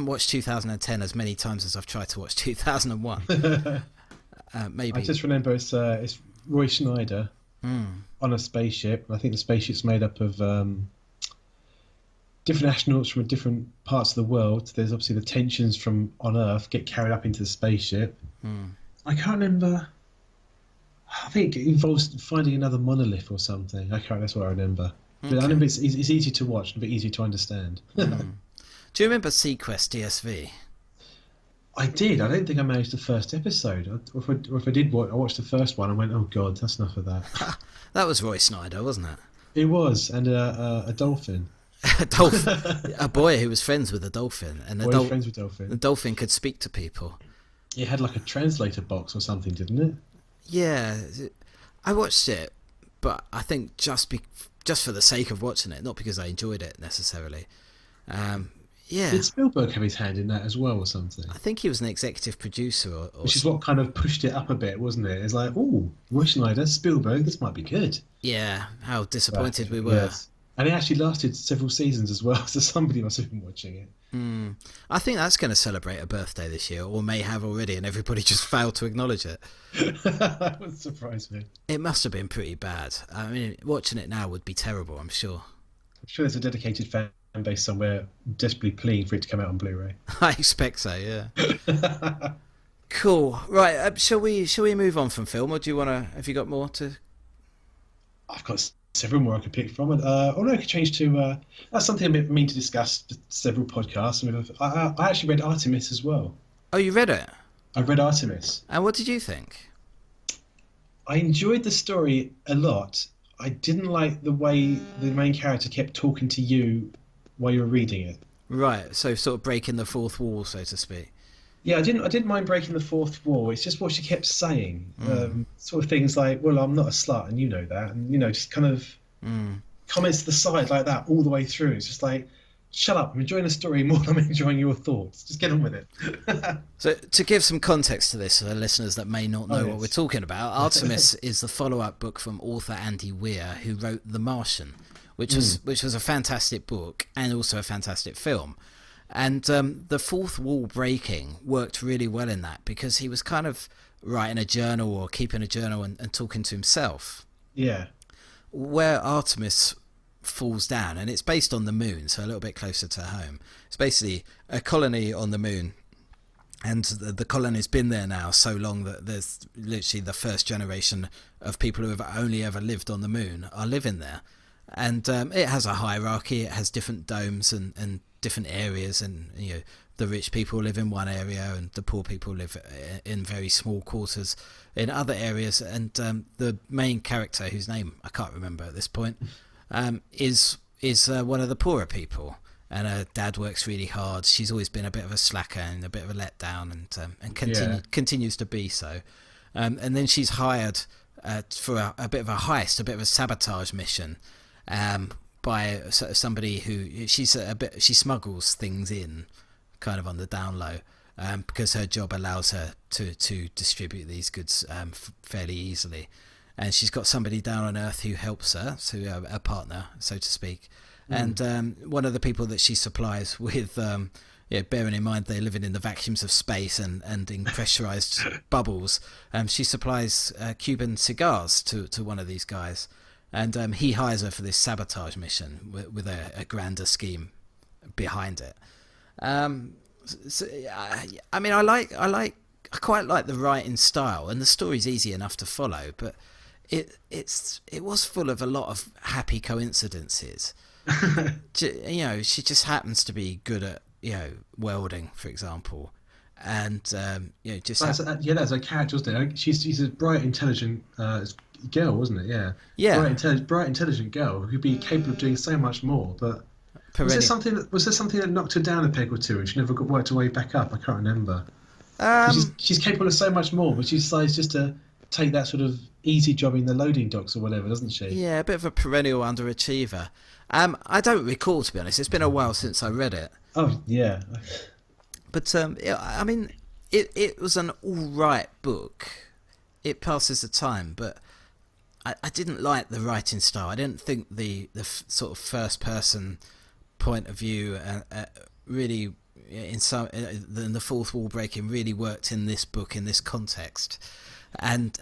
Speaker 1: watched 2010 as many times as I've tried to watch 2001. Maybe.
Speaker 3: I just remember it's Roy Schneider on a spaceship. I think the spaceship's made up of different astronauts from different parts of the world. There's obviously the tensions from on Earth get carried up into the spaceship. I can't remember. I think it involves finding another monolith or something. That's what I remember. Okay. But I remember it's easy to watch, a bit easy to understand.
Speaker 1: Do you remember Sequest DSV?
Speaker 3: I did. I don't think I managed the first episode. Or if I did, I watched the first one and went, "Oh God, that's enough of that."
Speaker 1: That was Roy Schneider, wasn't it?
Speaker 3: It was, and a dolphin.
Speaker 1: A dolphin, a boy who was friends with a dolphin, and the dolphin could speak to people.
Speaker 3: It had like a translator box or something, didn't it?
Speaker 1: Yeah, I watched it, but I think just for the sake of watching it, not because I enjoyed it necessarily.
Speaker 3: Did Spielberg have his hand in that as well or something?
Speaker 1: I think he was an executive producer.
Speaker 3: Which is what kind of pushed it up a bit, wasn't it? It's like, oh, Roy Schneider, Spielberg, this might be good.
Speaker 1: Yeah, how disappointed we were.
Speaker 3: Yes. And it actually lasted several seasons as well, so somebody must have been watching it.
Speaker 1: I think that's going to celebrate a birthday this year, or may have already, and everybody just failed to acknowledge it.
Speaker 3: That would surprise me.
Speaker 1: It must have been pretty bad. I mean, watching it now would be terrible, I'm sure.
Speaker 3: I'm sure there's a dedicated fan base somewhere desperately pleading for it to come out on Blu-ray.
Speaker 1: I expect so, yeah. Cool. Right, shall we move on from film, or do you want to... Have you got more to...
Speaker 3: I've got several more I could pick from. I could change to... that's something I mean to discuss for several podcasts. I actually read Artemis as well.
Speaker 1: Oh, you read it?
Speaker 3: I read Artemis.
Speaker 1: And what did you think?
Speaker 3: I enjoyed the story a lot. I didn't like the way the main character kept talking to you while you were reading it.
Speaker 1: Right, so sort of breaking the fourth wall, so to speak.
Speaker 3: Yeah, I didn't mind breaking the fourth wall. It's just what she kept saying. Sort of things like, well, I'm not a slut, and you know that. And, just kind of comments to the side like that all the way through. It's just like, shut up, I'm enjoying the story more than I'm enjoying your thoughts. Just get on with it.
Speaker 1: So to give some context to this for the listeners that may not know what we're talking about, Artemis is the follow-up book from author Andy Weir, who wrote The Martian, which was a fantastic book and also a fantastic film. And the fourth wall breaking worked really well in that, because he was kind of writing a journal or keeping a journal and talking to himself.
Speaker 3: Yeah.
Speaker 1: Where Artemis falls down, and it's based on the moon, so a little bit closer to home. It's basically a colony on the moon, and the colony's been there now so long that there's literally the first generation of people who have only ever lived on the moon are living there. And it has a hierarchy. It has different domes and different areas, and the rich people live in one area and the poor people live in very small quarters in other areas. And the main character, whose name I can't remember at this point, is one of the poorer people, and her dad works really hard. She's always been a bit of a slacker and a bit of a letdown, and continues to be so. And then she's hired for a bit of a heist, a bit of a sabotage mission, by somebody who she smuggles things in, kind of on the down low, because her job allows her to distribute these goods fairly easily. And she's got somebody down on Earth who helps her, so a partner, so to speak. And one of the people that she supplies with, bearing in mind they're living in the vacuums of space and in pressurized bubbles, she supplies Cuban cigars to one of these guys. And he hires her for this sabotage mission with a grander scheme behind it. So, I mean, I quite like the writing style, and the story's easy enough to follow, but it was full of a lot of happy coincidences. She just happens to be good at welding, for example, and just
Speaker 3: that's a character, wasn't it? She's a bright, intelligent girl, wasn't it?
Speaker 1: Yeah.
Speaker 3: Bright, intelligent girl who'd be capable of doing so much more. But was there something that knocked her down a peg or two, and she never worked her way back up? I can't remember. She's capable of so much more, but she decides just to take that sort of easy job in the loading docks or whatever, doesn't she?
Speaker 1: Yeah, a bit of a perennial underachiever. I don't recall, to be honest. It's been a while since I read it.
Speaker 3: Oh yeah.
Speaker 1: But I mean, it was an all right book. It passes the time, but I didn't like the writing style. I didn't think the sort of first person point of view really in the fourth wall breaking really worked in this book, in this context. And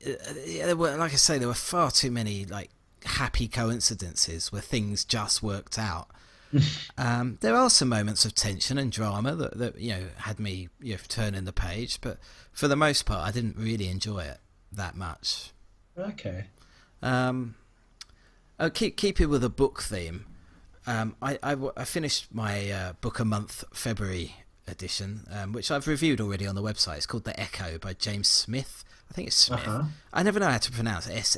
Speaker 1: there were, like I say, there were far too many like happy coincidences where things just worked out. There are some moments of tension and drama that had me turning the page, but for the most part I didn't really enjoy it that much.
Speaker 3: Okay.
Speaker 1: Keeping with a book theme, I finished my book a month February edition, which I've reviewed already on the website. It's called The Echo by James Smythe. I think it's Smith. I never know how to pronounce it.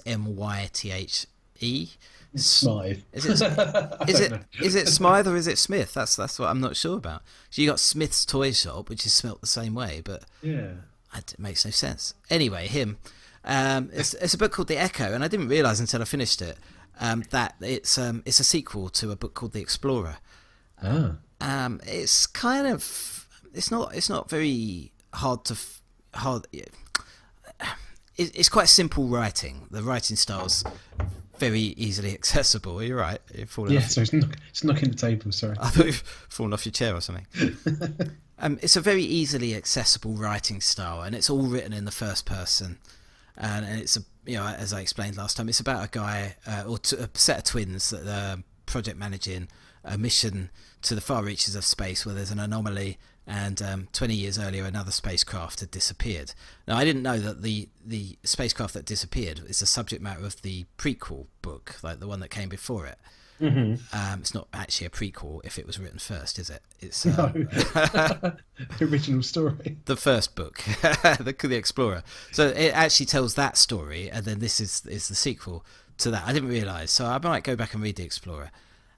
Speaker 1: Smythe.
Speaker 3: Smythe.
Speaker 1: Is it Smythe or is it Smith? That's what I'm not sure about. So you got Smith's Toy Shop, which is spelt the same way, but
Speaker 3: yeah,
Speaker 1: it makes no sense. Anyway, him. It's a book called The Echo, and I didn't realise until I finished it that it's a sequel to a book called The Explorer. It's kind of it's not very hard. It's quite simple writing. The writing style's very easily accessible. You're right.
Speaker 3: So it's knocking the table. Sorry,
Speaker 1: I thought you'd fallen off your chair or something. It's a very easily accessible writing style, and it's all written in the first person. And it's as I explained last time, it's about a guy or a set of twins that are project managing a mission to the far reaches of space where there's an anomaly, and 20 years earlier another spacecraft had disappeared. Now I didn't know that the spacecraft that disappeared is the subject matter of the prequel book, like the one that came before it.
Speaker 3: Mm-hmm.
Speaker 1: It's not actually a prequel if it was written first, is it? It's
Speaker 3: no. The original story,
Speaker 1: the first book, the Explorer. So it actually tells that story, and then this is the sequel to that. I didn't realise, so I might go back and read The Explorer.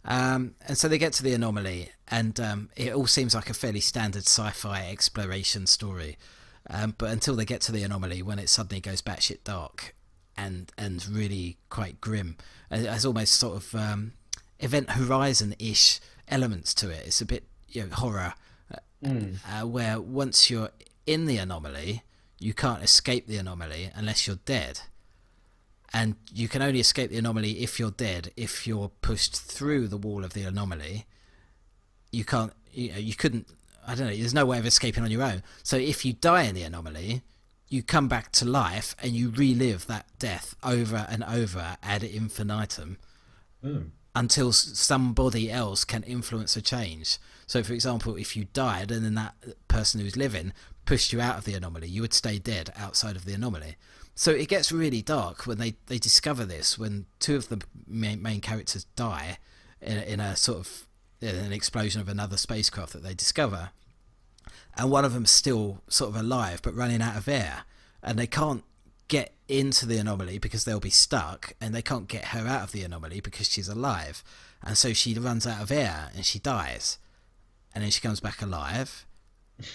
Speaker 1: And so they get to the anomaly, and it all seems like a fairly standard sci-fi exploration story, but until they get to the anomaly, when it suddenly goes batshit dark and really quite grim, and it has almost sort of Event Horizon-ish elements to it. It's a bit horror, where once you're in the anomaly, you can't escape the anomaly unless you're dead. And you can only escape the anomaly if you're dead, if you're pushed through the wall of the anomaly you can't, you couldn't, I don't know, there's no way of escaping on your own. So if you die in the anomaly, you come back to life and you relive that death over and over ad infinitum until somebody else can influence a change. So, for example, if you died and then that person who's living pushed you out of the anomaly, you would stay dead outside of the anomaly. So it gets really dark when they discover this, when two of the main characters die in a sort of an explosion of another spacecraft that they discover, and one of them's still sort of alive but running out of air, and they can't get into the anomaly because they'll be stuck, and they can't get her out of the anomaly because she's alive, and so she runs out of air and she dies, and then she comes back alive,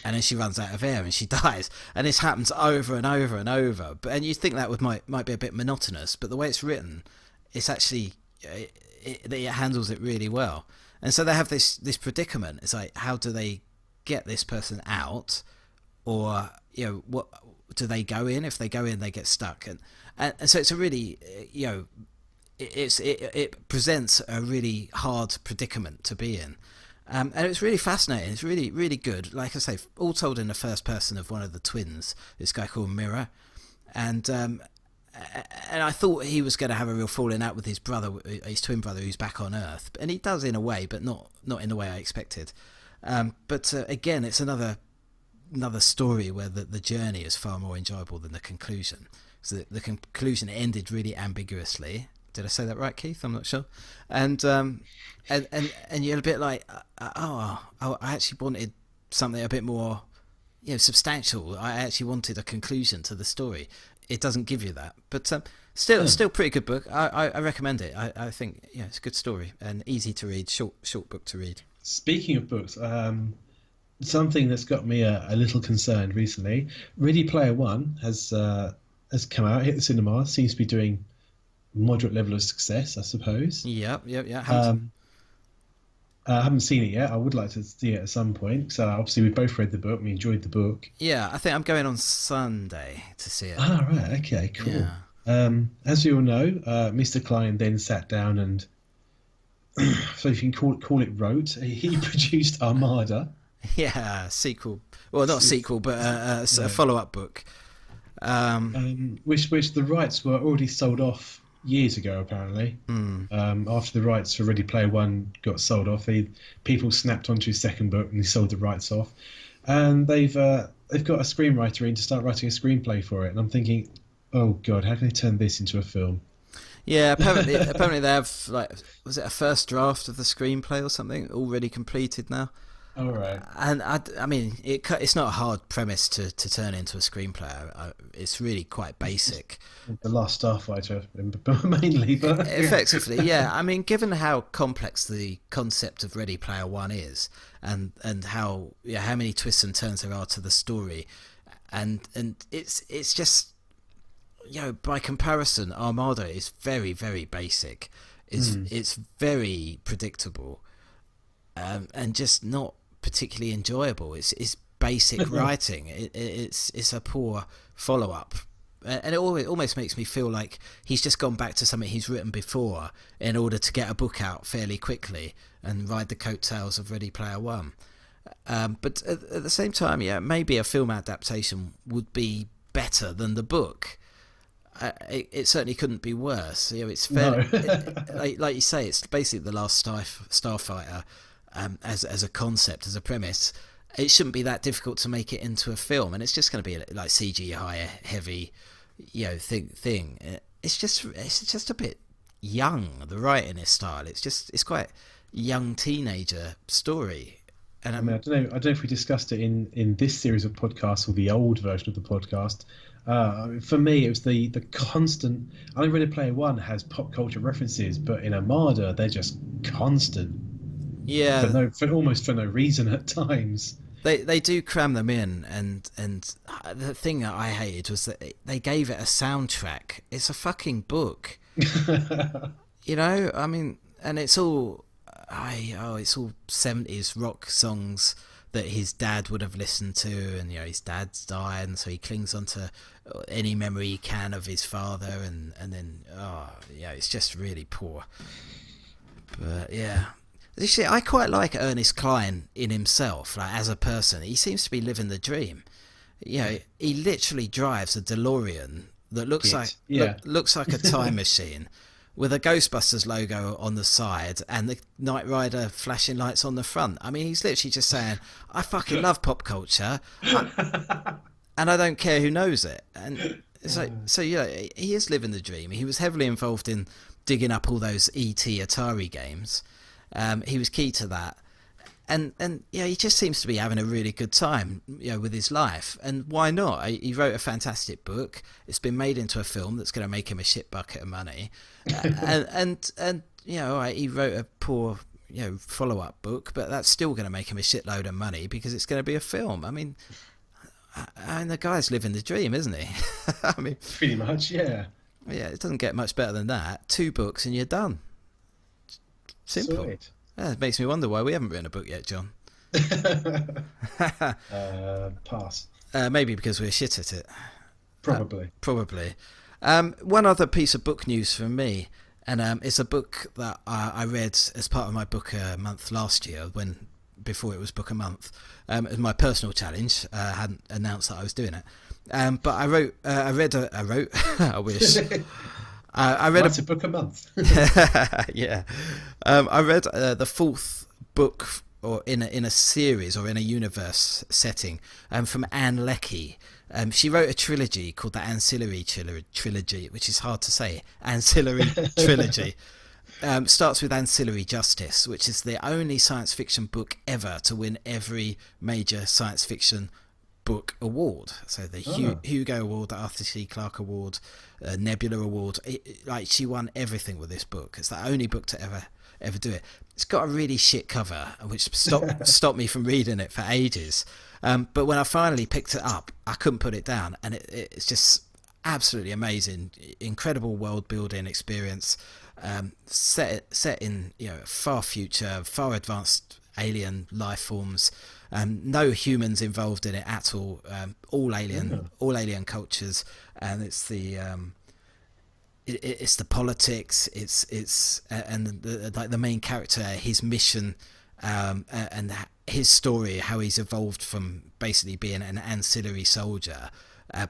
Speaker 1: and then she runs out of air and she dies, and this happens over and over and over. And you think that might be a bit monotonous, but the way it's written, it's actually it handles it really well. And so they have this predicament. It's like, how do they get this person out, or what do they go in? If they go in, they get stuck, and so it's a really it presents a really hard predicament to be in. And it's really fascinating. It's really, really good. Like I say, all told in the first person of one of the twins, this guy called Mirror. And I thought he was going to have a real falling out with his brother, his twin brother, who's back on Earth. And he does in a way, but not in the way I expected. But again, it's another story where the journey is far more enjoyable than the conclusion. So the conclusion ended really ambiguously. Did I say that right, Keith? I'm not sure. And you're a bit like, I actually wanted something a bit more, substantial. I actually wanted a conclusion to the story. It doesn't give you that, but still pretty good book. I recommend it. I think it's a good story and easy to read, short book to read.
Speaker 3: Speaking of books, something that's got me a little concerned recently. Ready Player One has come out, hit the cinema, seems to be doing moderate level of success, I suppose.
Speaker 1: Yeah.
Speaker 3: I haven't seen it yet. I would like to see it at some point. So obviously we both read the book. We enjoyed the book.
Speaker 1: Yeah, I think I'm going on Sunday to see it.
Speaker 3: Ah, right. Okay, cool. Yeah. As you all know, Mr. Klein then sat down and, so if you can call it wrote, he produced Armada.
Speaker 1: Yeah, sequel. Well, not a sequel, but a follow-up book.
Speaker 3: Which the rights were already sold off years ago, apparently. After the rights for Ready Player One got sold off, people snapped onto his second book and they sold the rights off. And they've got a screenwriter in to start writing a screenplay for it. And I'm thinking, oh God, how can they turn this into a film?
Speaker 1: Yeah, apparently they have, was it a first draft of the screenplay or something already completed now?
Speaker 3: All right.
Speaker 1: And I mean, it's not a hard premise to turn into a screenplay. It's really quite basic.
Speaker 3: The Last Starfighter, mainly, but
Speaker 1: effectively, yeah. I mean, given how complex the concept of Ready Player One is, and how many twists and turns there are to the story, and it's just, by comparison, Armada is very, very basic. It's very predictable, and just not particularly enjoyable. It's basic writing. It's a poor follow-up, and it almost makes me feel like he's just gone back to something he's written before in order to get a book out fairly quickly and ride the coattails of Ready Player One. But at the same time, maybe a film adaptation would be better than the book. It certainly couldn't be worse. It's fairly, like you say, it's basically The Last Starfighter. As a concept, as a premise, it shouldn't be that difficult to make it into a film, and it's just going to be like CGI heavy, thing. It's just a bit young. The writing is style. It's quite young teenager story. And
Speaker 3: I don't know if we discussed it in this series of podcasts or the old version of the podcast. For me, it was the constant. I know Ready Player One has pop culture references, but in Armada, they're just constant.
Speaker 1: Yeah,
Speaker 3: for almost no reason at times.
Speaker 1: They do cram them in, and the thing that I hated was that they gave it a soundtrack. It's a fucking book, I mean, and it's all it's all 70s rock songs that his dad would have listened to, and his dad's died, and so he clings onto any memory he can of his father, and then it's just really poor. But yeah. You see, I quite like Ernest Cline in himself, like as a person. He seems to be living the dream. You know, he literally drives a DeLorean that looks like a time machine, with a Ghostbusters logo on the side and the Knight Rider flashing lights on the front. I mean, he's literally just saying, "I fucking love pop culture, and I don't care who knows it." And so yeah, he is living the dream. He was heavily involved in digging up all those ET Atari games. He was key to that. And yeah, he just seems to be having a really good time, you know, with his life. And why not? He wrote a fantastic book. It's been made into a film that's going to make him a shit bucket of money. And you know, he wrote a poor, you know, follow-up book, but that's still going to make him a shitload of money because it's going to be a film. I mean, the guy's living the dream, isn't he? I mean,
Speaker 3: pretty much, yeah.
Speaker 1: Yeah, it doesn't get much better than that. 2 books and you're done. Simple.
Speaker 3: Sweet.
Speaker 1: Yeah, it makes me wonder why we haven't written a book yet, John.
Speaker 3: Pass.
Speaker 1: Maybe because we're shit at it.
Speaker 3: Probably.
Speaker 1: Probably. One other piece of book news from me, and it's a book that I read as part of my book a month last year, before it was book a month. It was my personal challenge. I hadn't announced that I was doing it. But I wrote. I wish. I read
Speaker 3: a book a month.
Speaker 1: Yeah, I read the 4th book, or in a series or in a universe setting, from Anne Leckie. She wrote a trilogy called the Ancillary Trilogy, which is hard to say. Ancillary Trilogy. Starts with Ancillary Justice, which is the only science fiction book ever to win every major science fiction book award. So the Hugo Award, the Arthur C. Clarke Award, Nebula Award. Like, she won everything with this book. It's the only book to ever do it. It's got a really shit cover, which stopped me from reading it for ages. But when I finally picked it up, I couldn't put it down, and it's just absolutely amazing. Incredible world building experience. Set in, you know, far future, far advanced alien life forms. No humans involved in it at all. All alien cultures, and it's the politics. It's and the main character, his mission, and his story, how he's evolved from basically being an ancillary soldier,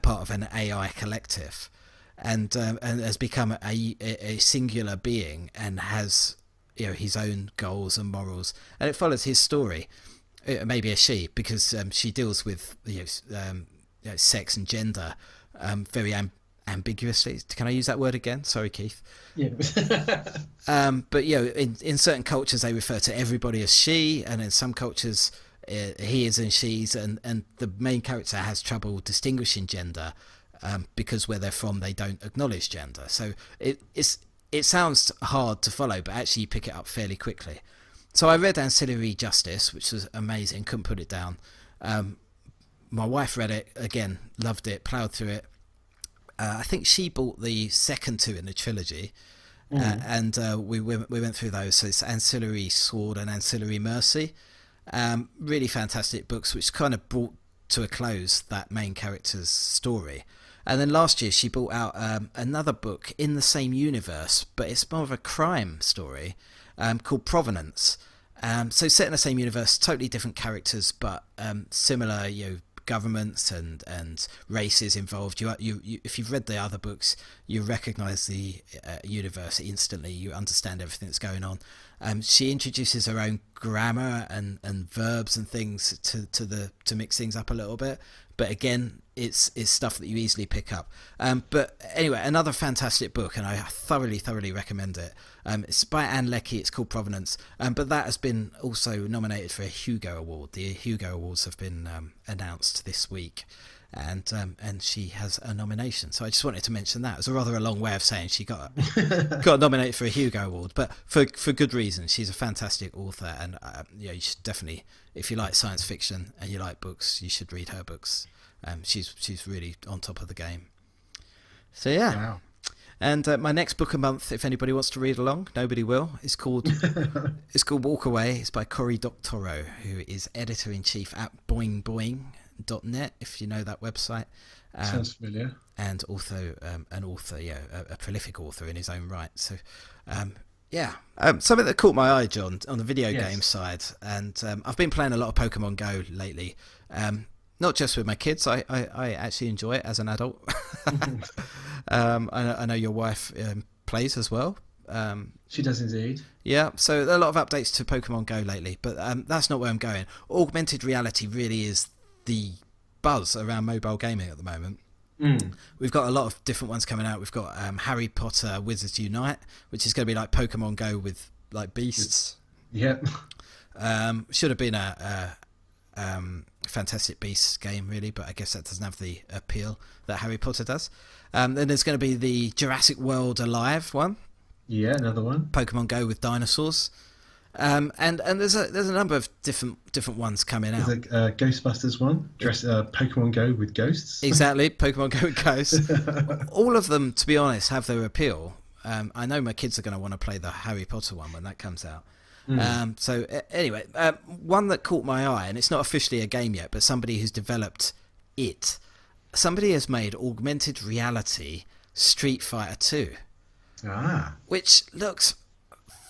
Speaker 1: part of an AI collective, and has become a singular being and has, you know, his own goals and morals, and it follows his story. Maybe a she, because she deals with, you know, sex and gender very ambiguously. Can I use that word again? Sorry, Keith.
Speaker 3: Yeah.
Speaker 1: But, you know, in certain cultures they refer to everybody as she, and in some cultures he is and she's, and the main character has trouble distinguishing gender because where they're from they don't acknowledge gender. So it sounds hard to follow, but actually you pick it up fairly quickly. So I read Ancillary Justice, which was amazing, couldn't put it down. My wife read it again, loved it, ploughed through it. I think she bought the second 2 in the trilogy, and we went through those. So it's Ancillary Sword and Ancillary Mercy. Really fantastic books, which kind of brought to a close that main character's story. And then last year she brought out another book in the same universe, but it's more of a crime story, called Provenance. So set in the same universe, totally different characters, but similar, you know, governments and races involved. You if you've read the other books, you recognise the universe instantly. You understand everything that's going on. She introduces her own grammar and verbs and things to mix things up a little bit. But again, it's stuff that you easily pick up. But anyway, another fantastic book, and I thoroughly recommend it. It's by Anne Leckie. It's called Provenance. But that has been also nominated for a Hugo Award. The Hugo Awards have been announced this week, and she has a nomination. So I just wanted to mention that. It was a rather long way of saying she got nominated for a Hugo Award, but for good reason. She's a fantastic author, and you should definitely, if you like science fiction and you like books, you should read her books. She's really on top of the game. So yeah.
Speaker 3: Wow.
Speaker 1: And my next book a month, if anybody wants to read along, nobody will. It's called Walk Away. It's by Cory Doctorow, who is editor-in-chief at boingboing.net, if you know that website.
Speaker 3: Sounds familiar.
Speaker 1: And also an author, a prolific author in his own right. So Yeah. Something that caught my eye, John, on the video
Speaker 3: Yes.
Speaker 1: game side, and I've been playing a lot of Pokemon Go lately. Not just with my kids, I actually enjoy it as an adult. I know your wife plays as well.
Speaker 3: She does indeed.
Speaker 1: Yeah, so there are a lot of updates to Pokemon Go lately, but that's not where I'm going. Augmented reality really is the buzz around mobile gaming at the moment. We've got a lot of different ones coming out. We've got Harry Potter Wizards Unite, which is going to be like Pokemon Go with like beasts.
Speaker 3: Yep.
Speaker 1: Should have been a Fantastic Beasts game, really, but I guess that doesn't have the appeal that Harry Potter does. Then there's going to be the Jurassic World Alive one.
Speaker 3: Yeah, another one.
Speaker 1: Pokemon Go with dinosaurs. And there's a number of different ones coming out.
Speaker 3: There's a Ghostbusters one, Pokemon Go with ghosts.
Speaker 1: Exactly, Pokemon Go with ghosts. All of them, to be honest, have their appeal. I know my kids are going to want to play the Harry Potter one when that comes out. Anyway, one that caught my eye, and it's not officially a game yet, but somebody who's developed it. Somebody has made augmented reality Street Fighter 2. Which looks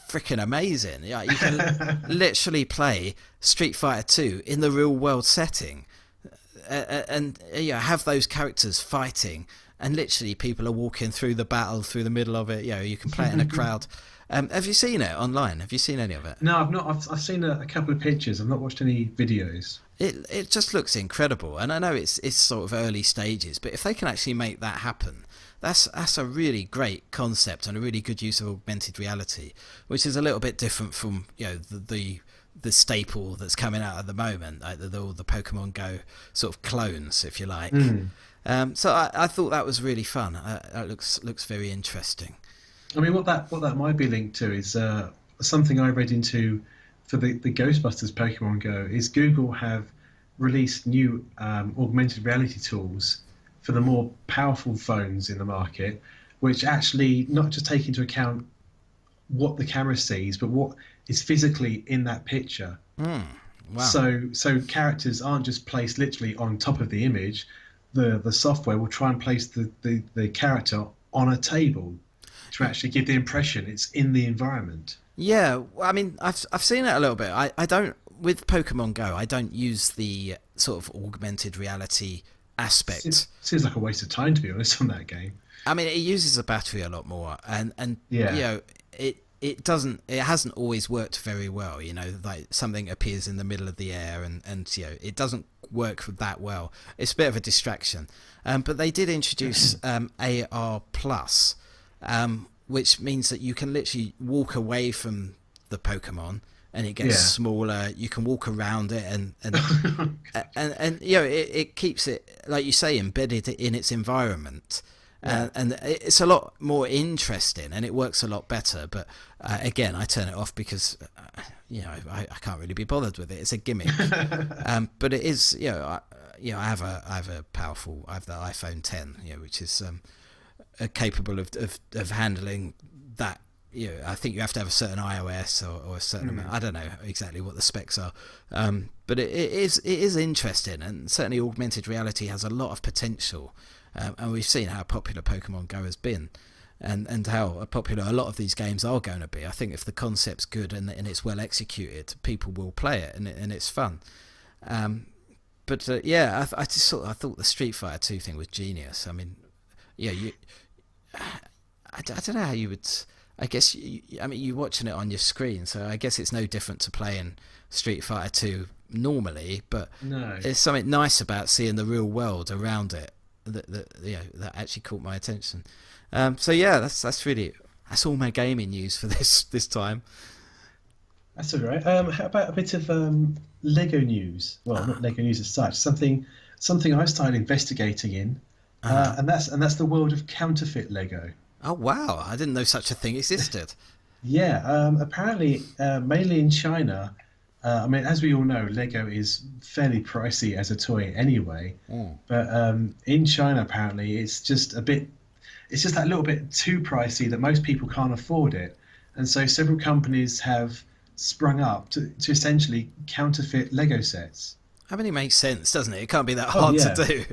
Speaker 1: freaking amazing. Yeah, you can literally play Street Fighter 2 in the real world setting, and have those characters fighting, and literally people are walking through the battle through the middle of it. You can play it in a crowd. Have you seen it online? Have you seen any of it?
Speaker 3: No, I've not. I've seen a couple of pictures. I've not watched any videos.
Speaker 1: It just looks incredible, and I know it's sort of early stages, but if they can actually make that happen, that's a really great concept and a really good use of augmented reality, which is a little bit different from the staple that's coming out at the moment, like all the Pokemon Go sort of clones, if you like. So I thought that was really fun. It looks very interesting.
Speaker 3: I mean, what that might be linked to is something I read into for the Ghostbusters Pokemon Go is Google have released new augmented reality tools for the more powerful phones in the market, which actually not just take into account what the camera sees, but what is physically in that picture.
Speaker 1: Wow.
Speaker 3: So characters aren't just placed literally on top of the image. The software will try and place the character on a table to actually give the impression it's in the environment.
Speaker 1: Yeah, I mean, I've seen it a little bit. I don't, with Pokemon Go, I don't use the sort of augmented reality aspect.
Speaker 3: Seems like a waste of time, to be honest, on that game.
Speaker 1: I mean, it uses the battery a lot more, and
Speaker 3: Yeah.
Speaker 1: it hasn't always worked very well. Like something appears in the middle of the air, and it doesn't work that well. It's a bit of a distraction. But they did introduce AR Plus, which means that you can literally walk away from the Pokemon and it gets smaller. You can walk around it and it keeps it, like you say, embedded in its environment. And it's a lot more interesting and it works a lot better. But again, I turn it off because I can't really be bothered with it. It's a gimmick. But it is, I have the iPhone 10, which is capable of handling that. I think you have to have a certain iOS or a certain amount. I don't know exactly what the specs are, but it is interesting, and certainly augmented reality has a lot of potential. And we've seen how popular Pokemon Go has been, and how popular a lot of these games are going to be. I think if the concept's good and it's well executed, people will play it, and it's fun. I thought the Street Fighter 2 thing was genius. I mean, I don't know how you would. I guess you're watching it on your screen, so I guess it's no different to playing Street Fighter 2 normally. But
Speaker 3: No.
Speaker 1: there's something nice about seeing the real world around it that actually caught my attention. That's all my gaming news for this time.
Speaker 3: That's all right. How about a bit of Lego news? Well, not Lego news as such. Something I started investigating in, and that's the world of counterfeit Lego.
Speaker 1: Oh wow! I didn't know such a thing existed.
Speaker 3: Yeah, apparently, mainly in China. I mean, as we all know, Lego is fairly pricey as a toy anyway. But in China, apparently, it's just that little bit too pricey that most people can't afford it. And so several companies have sprung up to essentially counterfeit Lego sets.
Speaker 1: I mean, it makes sense, doesn't it? It can't be that hard to do.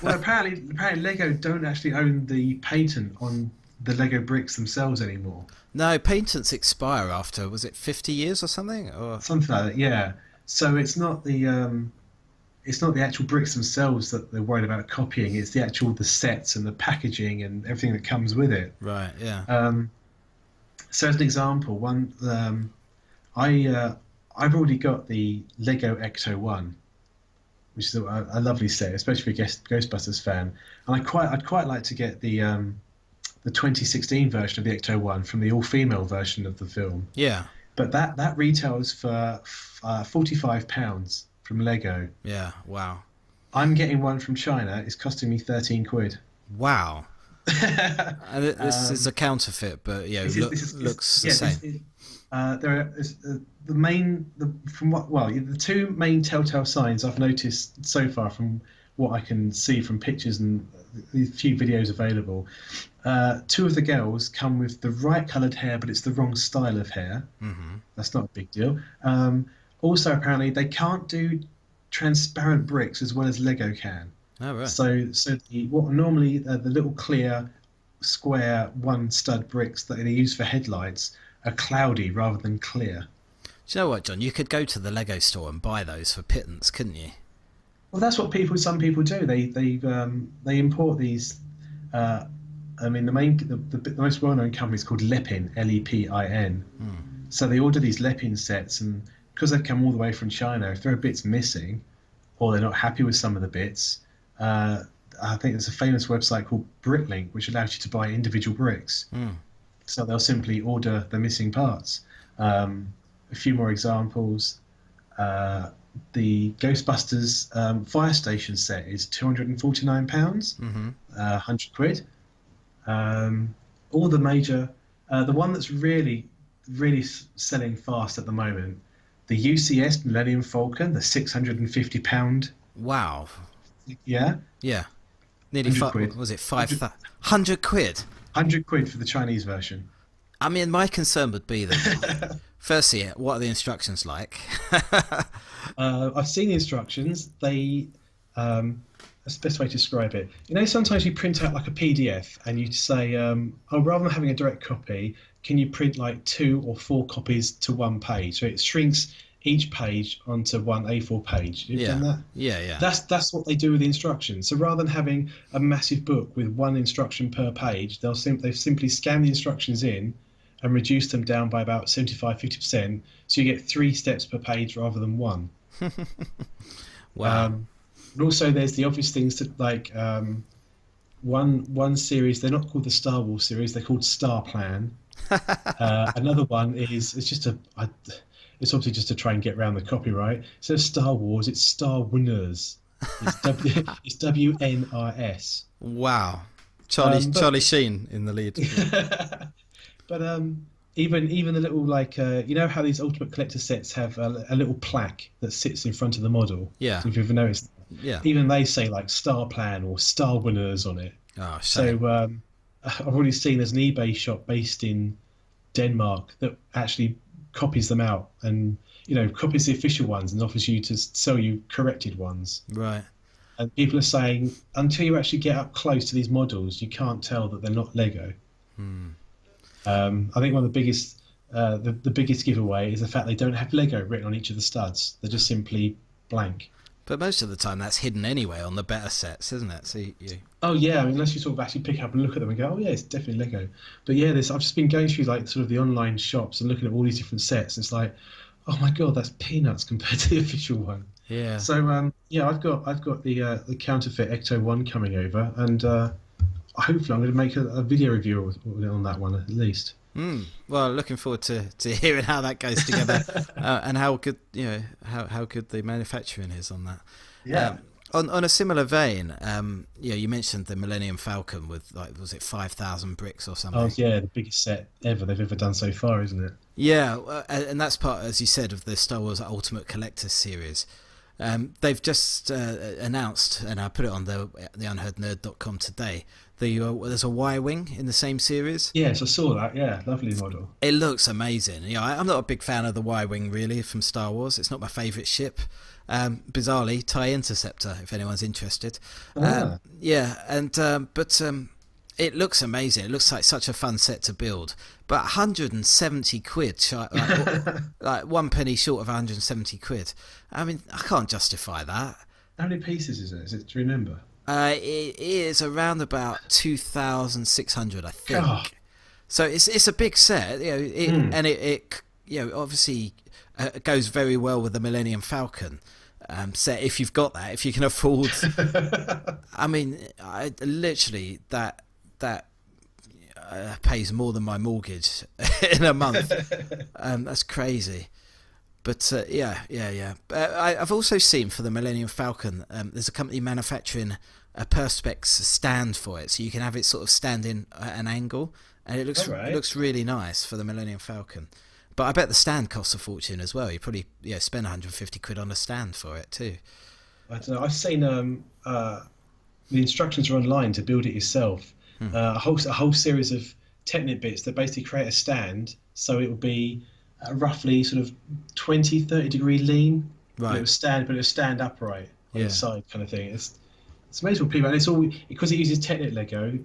Speaker 3: Well, apparently Lego don't actually own the patent on the Lego bricks themselves anymore.
Speaker 1: No, patents expire after, was it 50 years or something? Or
Speaker 3: Something like that, yeah. So it's not the actual bricks themselves that they're worried about copying. It's the sets and the packaging and everything that comes with it.
Speaker 1: right, yeah.
Speaker 3: So as an example, I I've already got the Lego Ecto One, which is a lovely set, especially for a Ghostbusters fan. And I'd quite like to get the 2016 version of the Ecto One from the all-female version of the film.
Speaker 1: Yeah.
Speaker 3: But that retails for £45 from Lego.
Speaker 1: Yeah, wow.
Speaker 3: I'm getting one from China. It's costing me 13 quid.
Speaker 1: Wow. And this is a counterfeit, but looks the same.
Speaker 3: The two main telltale signs I've noticed so far from what I can see from pictures and the few videos available. Two of the girls come with the right coloured hair, but it's the wrong style of hair.
Speaker 1: Mm-hmm.
Speaker 3: That's not a big deal. Also, apparently, they can't do transparent bricks as well as Lego can.
Speaker 1: Oh, right.
Speaker 3: So what normally the little clear, square one stud bricks that they use for headlights are cloudy rather than clear.
Speaker 1: Do you know what, John? You could go to the Lego store and buy those for pittance, couldn't you?
Speaker 3: Well, that's what some people do. They import these. The most well-known company is called Lepin, Lepin. So they order these Lepin sets, and because they come all the way from China, if there are bits missing, or they're not happy with some of the bits, I think there's a famous website called Bricklink, which allows you to buy individual bricks. So they'll simply order the missing parts. A few more examples. The Ghostbusters fire station set is £249, 100 quid. All the major, the one that's really selling fast at the moment, the UCS Millennium Falcon, the £650.
Speaker 1: Wow.
Speaker 3: Yeah.
Speaker 1: Yeah. Nearly
Speaker 3: 100 quid.
Speaker 1: Was it 100 quid?
Speaker 3: 100 quid for the Chinese version.
Speaker 1: I mean, my concern would be that, firstly, what are the instructions like?
Speaker 3: I've seen the instructions. That's the best way to describe it. Sometimes you print out like a PDF and you say, rather than having a direct copy, can you print like 2 or 4 copies to one page? So it shrinks each page onto one A4 page. You've done that?
Speaker 1: Yeah.
Speaker 3: That's what they do with the instructions. So rather than having a massive book with one instruction per page, they've simply scan the instructions in and reduce them down by about 75-50%. So you get 3 steps per page rather than 1.
Speaker 1: Wow.
Speaker 3: But also there's the obvious things that one series, they're not called the Star Wars series, they're called Star Plan. Another one is it's obviously just to try and get around the copyright. Instead of Star Wars, it's Star Winners. It's WNRS.
Speaker 1: Wow. Charlie Sheen in the lead.
Speaker 3: But even the little how these Ultimate Collector sets have a little plaque that sits in front of the model.
Speaker 1: Yeah.
Speaker 3: If you've ever noticed.
Speaker 1: Yeah.
Speaker 3: Even they say like Star Plan or Star Winners on it.
Speaker 1: Oh, shame.
Speaker 3: So I've already seen there's an eBay shop based in Denmark that actually copies them out and copies the official ones and offers you to sell you corrected ones.
Speaker 1: Right.
Speaker 3: And people are saying until you actually get up close to these models, you can't tell that they're not Lego. I think one of the biggest the biggest giveaway is the fact they don't have Lego written on each of the studs. They're just simply blank.
Speaker 1: But most of the time that's hidden anyway on the better sets, isn't it? So you...
Speaker 3: Oh yeah, unless you sort of actually pick up and look at them and go, oh yeah, it's definitely Lego. But yeah, I've just been going through like sort of the online shops and looking at all these different sets. It's like, oh my god, that's peanuts compared to the official one.
Speaker 1: Yeah.
Speaker 3: So I've got the counterfeit Ecto One coming over, and hopefully I'm going to make a video review on that one at least.
Speaker 1: Well, looking forward to hearing how that goes together and how good how good the manufacturing is on that.
Speaker 3: Yeah.
Speaker 1: On a similar vein, you mentioned the Millennium Falcon with was it 5,000 bricks or something?
Speaker 3: Oh yeah, the biggest set they've ever done so far, isn't it?
Speaker 1: Yeah, and that's part, as you said, of the Star Wars Ultimate Collector series. They've just announced, and I put it on the unheardnerd.com today, there's a Y-Wing in the same series.
Speaker 3: Yes, I saw that. Yeah, lovely model.
Speaker 1: It looks amazing. I'm not a big fan of the Y-Wing really from Star Wars. It's not my favourite ship. Bizarrely, TIE Interceptor, if anyone's interested. But It looks amazing. It looks like such a fun set to build. But 170 quid, like one penny short of 170 quid. I mean, I can't justify that.
Speaker 3: How many pieces is it? Do you remember?
Speaker 1: It is around about 2,600, I think.
Speaker 3: God.
Speaker 1: So it's a big set, and it obviously goes very well with the Millennium Falcon set if you've got that, if you can afford. I mean, literally that pays more than my mortgage in a month. That's crazy. But I've also seen for the Millennium Falcon, there's a company manufacturing a perspex stand for it, so you can have it sort of standing at an angle, and it looks really nice for the Millennium Falcon. But I bet the stand costs a fortune as well. You probably spend 150 quid on a stand for it too.
Speaker 3: I don't know. I've seen the instructions are online to build it yourself. A whole series of Technic bits that basically create a stand, so it will be roughly sort of 20-30 degree lean.
Speaker 1: Right.
Speaker 3: But it will stand upright on the side, kind of thing. It's amazing what people. And it's all because it uses Technic Lego.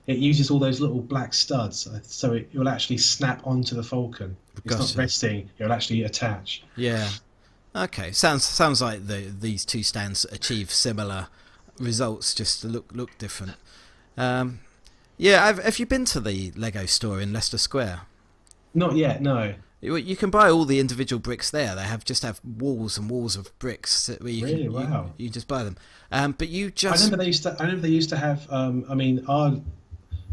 Speaker 3: It uses all those little black studs, so it will actually snap onto the Falcon. It's not resting; it will actually attach. Yeah.
Speaker 1: Okay. Sounds like these two stands achieve similar results, just to look different. Have you been to the Lego store in Leicester Square?
Speaker 3: Not yet, no.
Speaker 1: You can buy all the individual bricks there. They have walls and walls of bricks where you just buy them. But you just.
Speaker 3: I remember they used to have. Our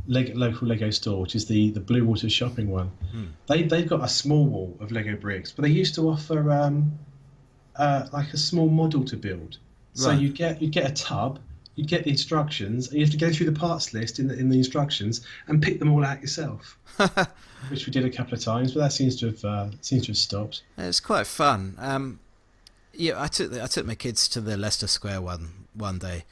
Speaker 3: local Lego store, which is the Blue Water shopping one. They've got a small wall of Lego bricks, but they used to offer like a small model to build. So you get a tub. You get the instructions, and you have to go through the parts list in the instructions and pick them all out yourself, which we did a couple of times, but that seems to have stopped.
Speaker 1: It's quite fun. I took my kids to the Leicester Square one day,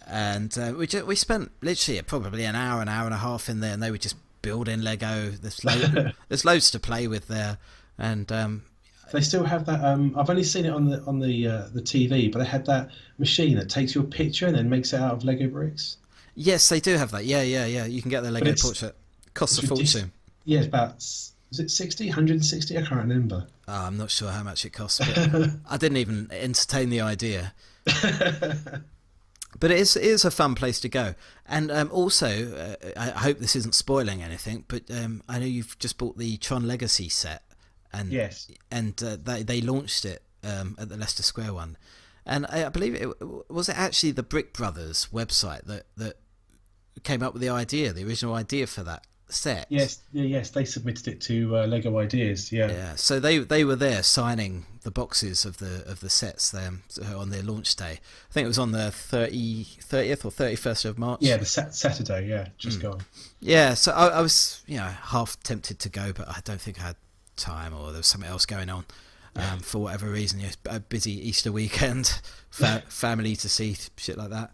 Speaker 1: and we spent literally probably an hour and a half in there, and they were just building Lego. There's loads to play with there, and.
Speaker 3: They still have that. I've only seen it on the TV, but they had that machine that takes your picture and then makes it out of Lego bricks.
Speaker 1: Yes, they do have that. Yeah. You can get the Lego portrait. Costs a fortune.
Speaker 3: Yeah, it's about. Was it 60, 160? I can't remember.
Speaker 1: Oh, I'm not sure how much it costs. But I didn't even entertain the idea. But it is a fun place to go. And also, I hope this isn't spoiling anything, but I know you've just bought the Tron Legacy set. And
Speaker 3: yes,
Speaker 1: and they launched it at the Leicester Square one, and I believe it was actually the Brick Brothers website that came up with the original idea for that set.
Speaker 3: Yes, they submitted it to Lego Ideas. Yeah.
Speaker 1: So they were there signing the boxes of the sets there on their launch day. I think it was on the 30th or 31st of March.
Speaker 3: Yeah, the Saturday. Yeah, just gone.
Speaker 1: Yeah, so I was half tempted to go, but I don't think I had time, or there was something else going on for whatever reason. A busy Easter weekend, family to see, shit like that.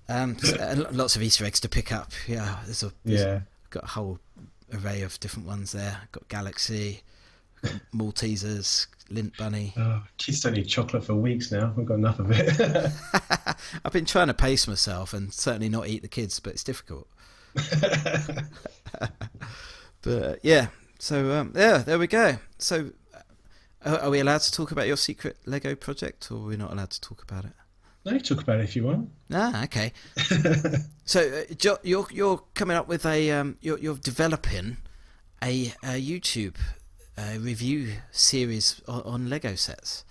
Speaker 1: So, lots of Easter eggs to pick up. Got a whole array of different ones there. Got Galaxy, got Maltesers, Lint Bunny.
Speaker 3: Oh, kids don't eat chocolate for weeks now. We've got enough of it.
Speaker 1: I've been trying to pace myself and certainly not eat the kids, but it's difficult. But yeah. So there we go. So are we allowed to talk about your secret Lego project, or are we not allowed to talk about it?
Speaker 3: No, you talk about it if you want.
Speaker 1: Okay. So you're coming up with you're developing a YouTube review series on Lego sets.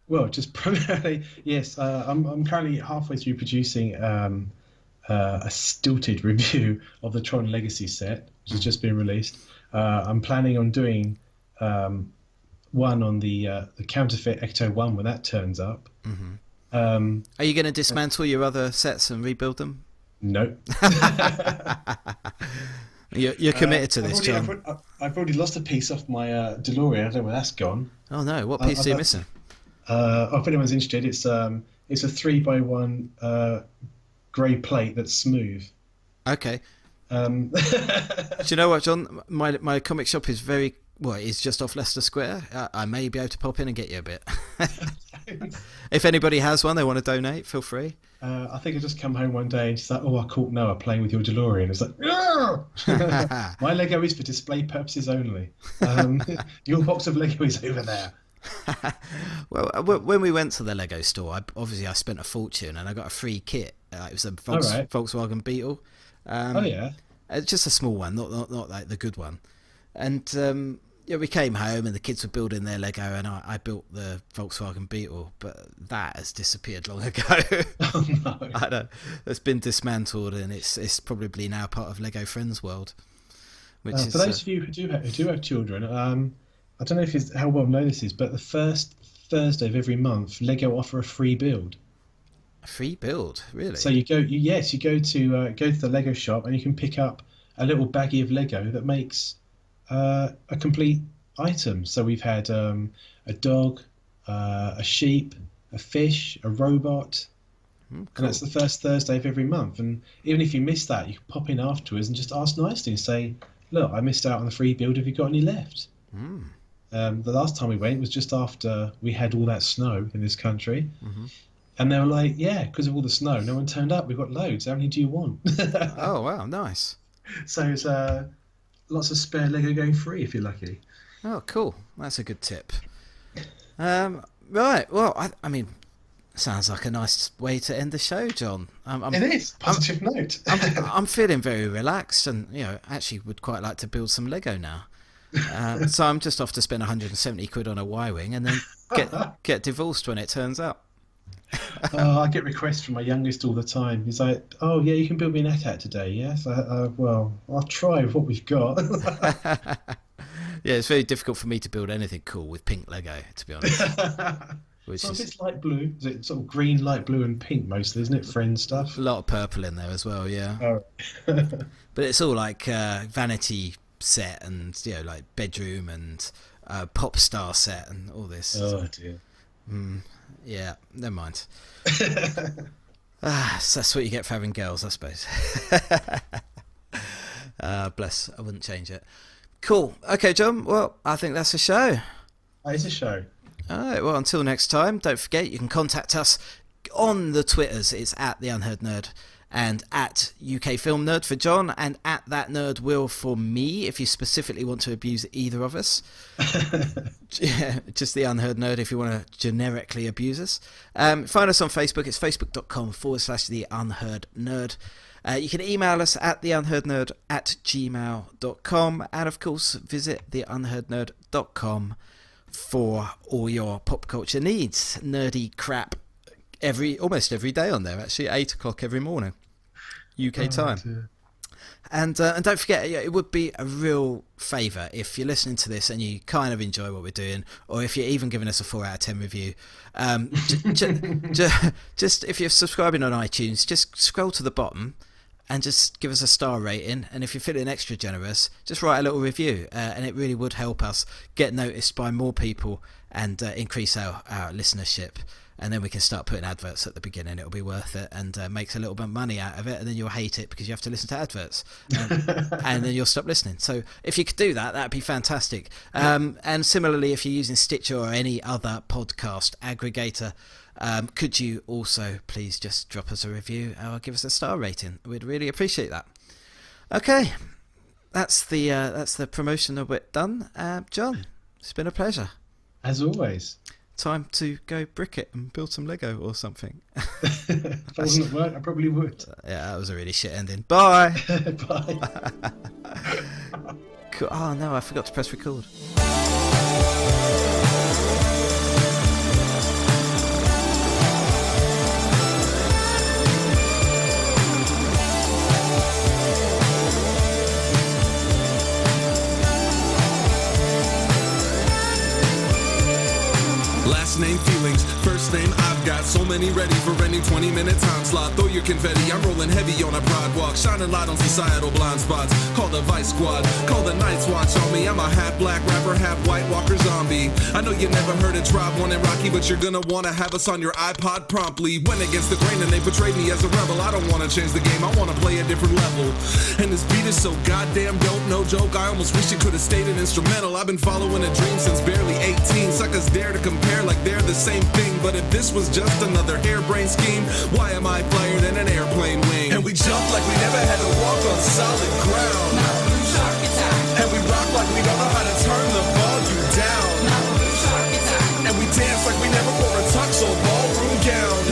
Speaker 3: Well, just primarily, yes. I'm currently halfway through producing a stilted review of the Tron Legacy set, which has just been released. I'm planning on doing one on the counterfeit Ecto 1 when that turns up.
Speaker 1: Mm-hmm. Are you going to dismantle your other sets and rebuild them?
Speaker 3: No.
Speaker 1: You're committed to this, John.
Speaker 3: I've already lost a piece off my DeLorean. I don't know where that's gone.
Speaker 1: Oh no! What piece are you missing?
Speaker 3: If anyone's interested, it's a 3x1 grey plate that's smooth.
Speaker 1: Okay. Do you know what, John? My comic shop is it's just off Leicester Square. I may be able to pop in and get you a bit. If anybody has one they want to donate, feel free.
Speaker 3: I think I just come home one day and she's like, "Oh, I caught Noah playing with your DeLorean." It's like, my Lego is for display purposes only. Your box of Lego is over there.
Speaker 1: Well, when we went to the Lego store, I spent a fortune and I got a free kit. It was a Volkswagen Beetle. It's just a small one, not like the good one. And we came home and the kids were building their Lego, and I built the Volkswagen Beetle, but that has disappeared long ago.
Speaker 3: Oh no!
Speaker 1: I know, it's been dismantled, and it's probably now part of Lego Friends World.
Speaker 3: For those of you who do have children, I don't know how well known this is, but the first Thursday of every month, Lego offer a free build.
Speaker 1: A free build, really?
Speaker 3: So you go to the Lego shop and you can pick up a little baggie of Lego that makes a complete item. So we've had a dog, a sheep, a fish, a robot, cool. And that's the first Thursday of every month. And even if you miss that, you can pop in afterwards and just ask nicely and say, "Look, I missed out on the free build. Have you got any left?" The last time we went was just after we had all that snow in this country. And they were like, "Yeah, because of all the snow, no one turned up. We've got loads. How many do you want?"
Speaker 1: Oh, wow, nice.
Speaker 3: So it's lots of spare Lego going free if you're lucky.
Speaker 1: Oh, cool. That's a good tip. Right. Well, I mean, sounds like a nice way to end the show, John.
Speaker 3: It is. Positive note.
Speaker 1: I'm feeling very relaxed, and actually would quite like to build some Lego now. So I'm just off to spend 170 quid on a Y-wing and then get divorced when it turns up.
Speaker 3: I get requests from my youngest all the time. He's like, "Oh yeah, you can build me an AT-AT today." Yes, well, I'll try with what we've got.
Speaker 1: Yeah, it's very difficult for me to build anything cool with pink Lego, to be honest.
Speaker 3: So if it's light blue, is it sort of green, light blue, and pink mostly, isn't it? Friend stuff.
Speaker 1: A lot of purple in there as well, yeah.
Speaker 3: Oh.
Speaker 1: But it's all like vanity set and like bedroom and pop star set and all this.
Speaker 3: Oh dear.
Speaker 1: Yeah, never mind. So that's what you get for having girls, I suppose. Bless, I wouldn't change it. Cool. Okay, John, well, I think that's a show.
Speaker 3: It's a show.
Speaker 1: Alright, well, until next time, don't forget you can contact us on the Twitters. It's at The Unheard Nerd and at UK Film Nerd for John and at That Nerd Will for me if you specifically want to abuse either of us. Yeah, just The Unheard Nerd if you want to generically abuse us. Find us on Facebook. It's facebook.com/The Unheard Nerd. You can email us at theunheardnerd@gmail.com, and of course visit theunheardnerd.com for all your pop culture needs. Nerdy crap almost every day on there, actually, 8 o'clock every morning UK time.
Speaker 3: Dear.
Speaker 1: And don't forget, it would be a real favour if you're listening to this and you kind of enjoy what we're doing, or if you're even giving us a 4 out of 10 review, just if you're subscribing on iTunes, just scroll to the bottom and just give us a star rating, and if you're feeling extra generous, just write a little review, and it really would help us get noticed by more people and increase our listenership. And then we can start putting adverts at the beginning. It'll be worth it, and makes a little bit of money out of it, and then you'll hate it because you have to listen to adverts, and then you'll stop listening. So if you could do that, that'd be fantastic. And similarly, if you're using Stitcher or any other podcast aggregator, could you also please just drop us a review or give us a star rating? We'd really appreciate that. Okay, that's the promotion of it done. John, it's been a pleasure.
Speaker 3: As always.
Speaker 1: Time to go brick it and build some Lego or something.
Speaker 3: If I wasn't at work, I probably would.
Speaker 1: Yeah, that was a really shit ending. Bye.
Speaker 3: Bye.
Speaker 1: Cool. Oh no, I forgot to press record.
Speaker 2: Last name feelings, first name I've got so many ready for any 20-minute time slot. Throw your confetti, I'm rolling heavy on a pride walk, shining light on societal blind spots. Call the Vice Squad, call the Night's Watch on me. I'm a half black rapper, half white walker zombie. I know you never heard of Tribe One and Rocky, but you're gonna wanna have us on your iPod promptly. Went against the grain and they portrayed me as a rebel. I don't wanna change the game, I wanna play a different level. And this beat is so goddamn dope, no joke. I almost wish it could have stayed an instrumental. I've been following a dream since barely 18. Suckers dare to compare like they're the same thing, but if this was just another harebrained scheme. Why am I flyer than an airplane wing? And we jump like we never had to walk on solid ground. And we rock like we don't know how to turn the volume down. And we dance like we never wore a tux or ballroom gown.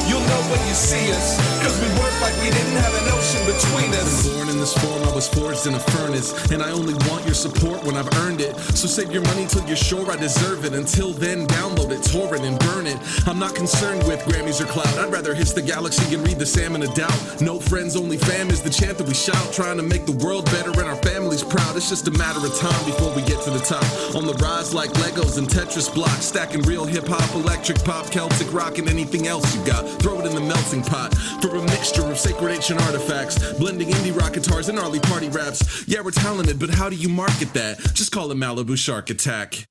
Speaker 2: You'll know when you see us, cause we work like we didn't have an ocean between us. Born in this form, I was forged in a furnace, and I only want your support when I've earned it. So save your money till you're sure I deserve it. Until then, download it, torrent, and burn it. I'm not concerned with Grammys or clout. I'd rather hiss the galaxy and read the salmon of doubt. No friends, only fam is the chant that we shout. Trying to make the world better and our families proud. It's just a matter of time before we get to the top. On the rise like Legos and Tetris blocks, stacking real hip-hop, electric pop, Celtic rock, and anything else you got. Throw it in the melting pot for a mixture of sacred ancient artifacts, blending indie rock guitars and gnarly party raps. Yeah, we're talented, but how do you market that? Just call it Malibu Shark Attack.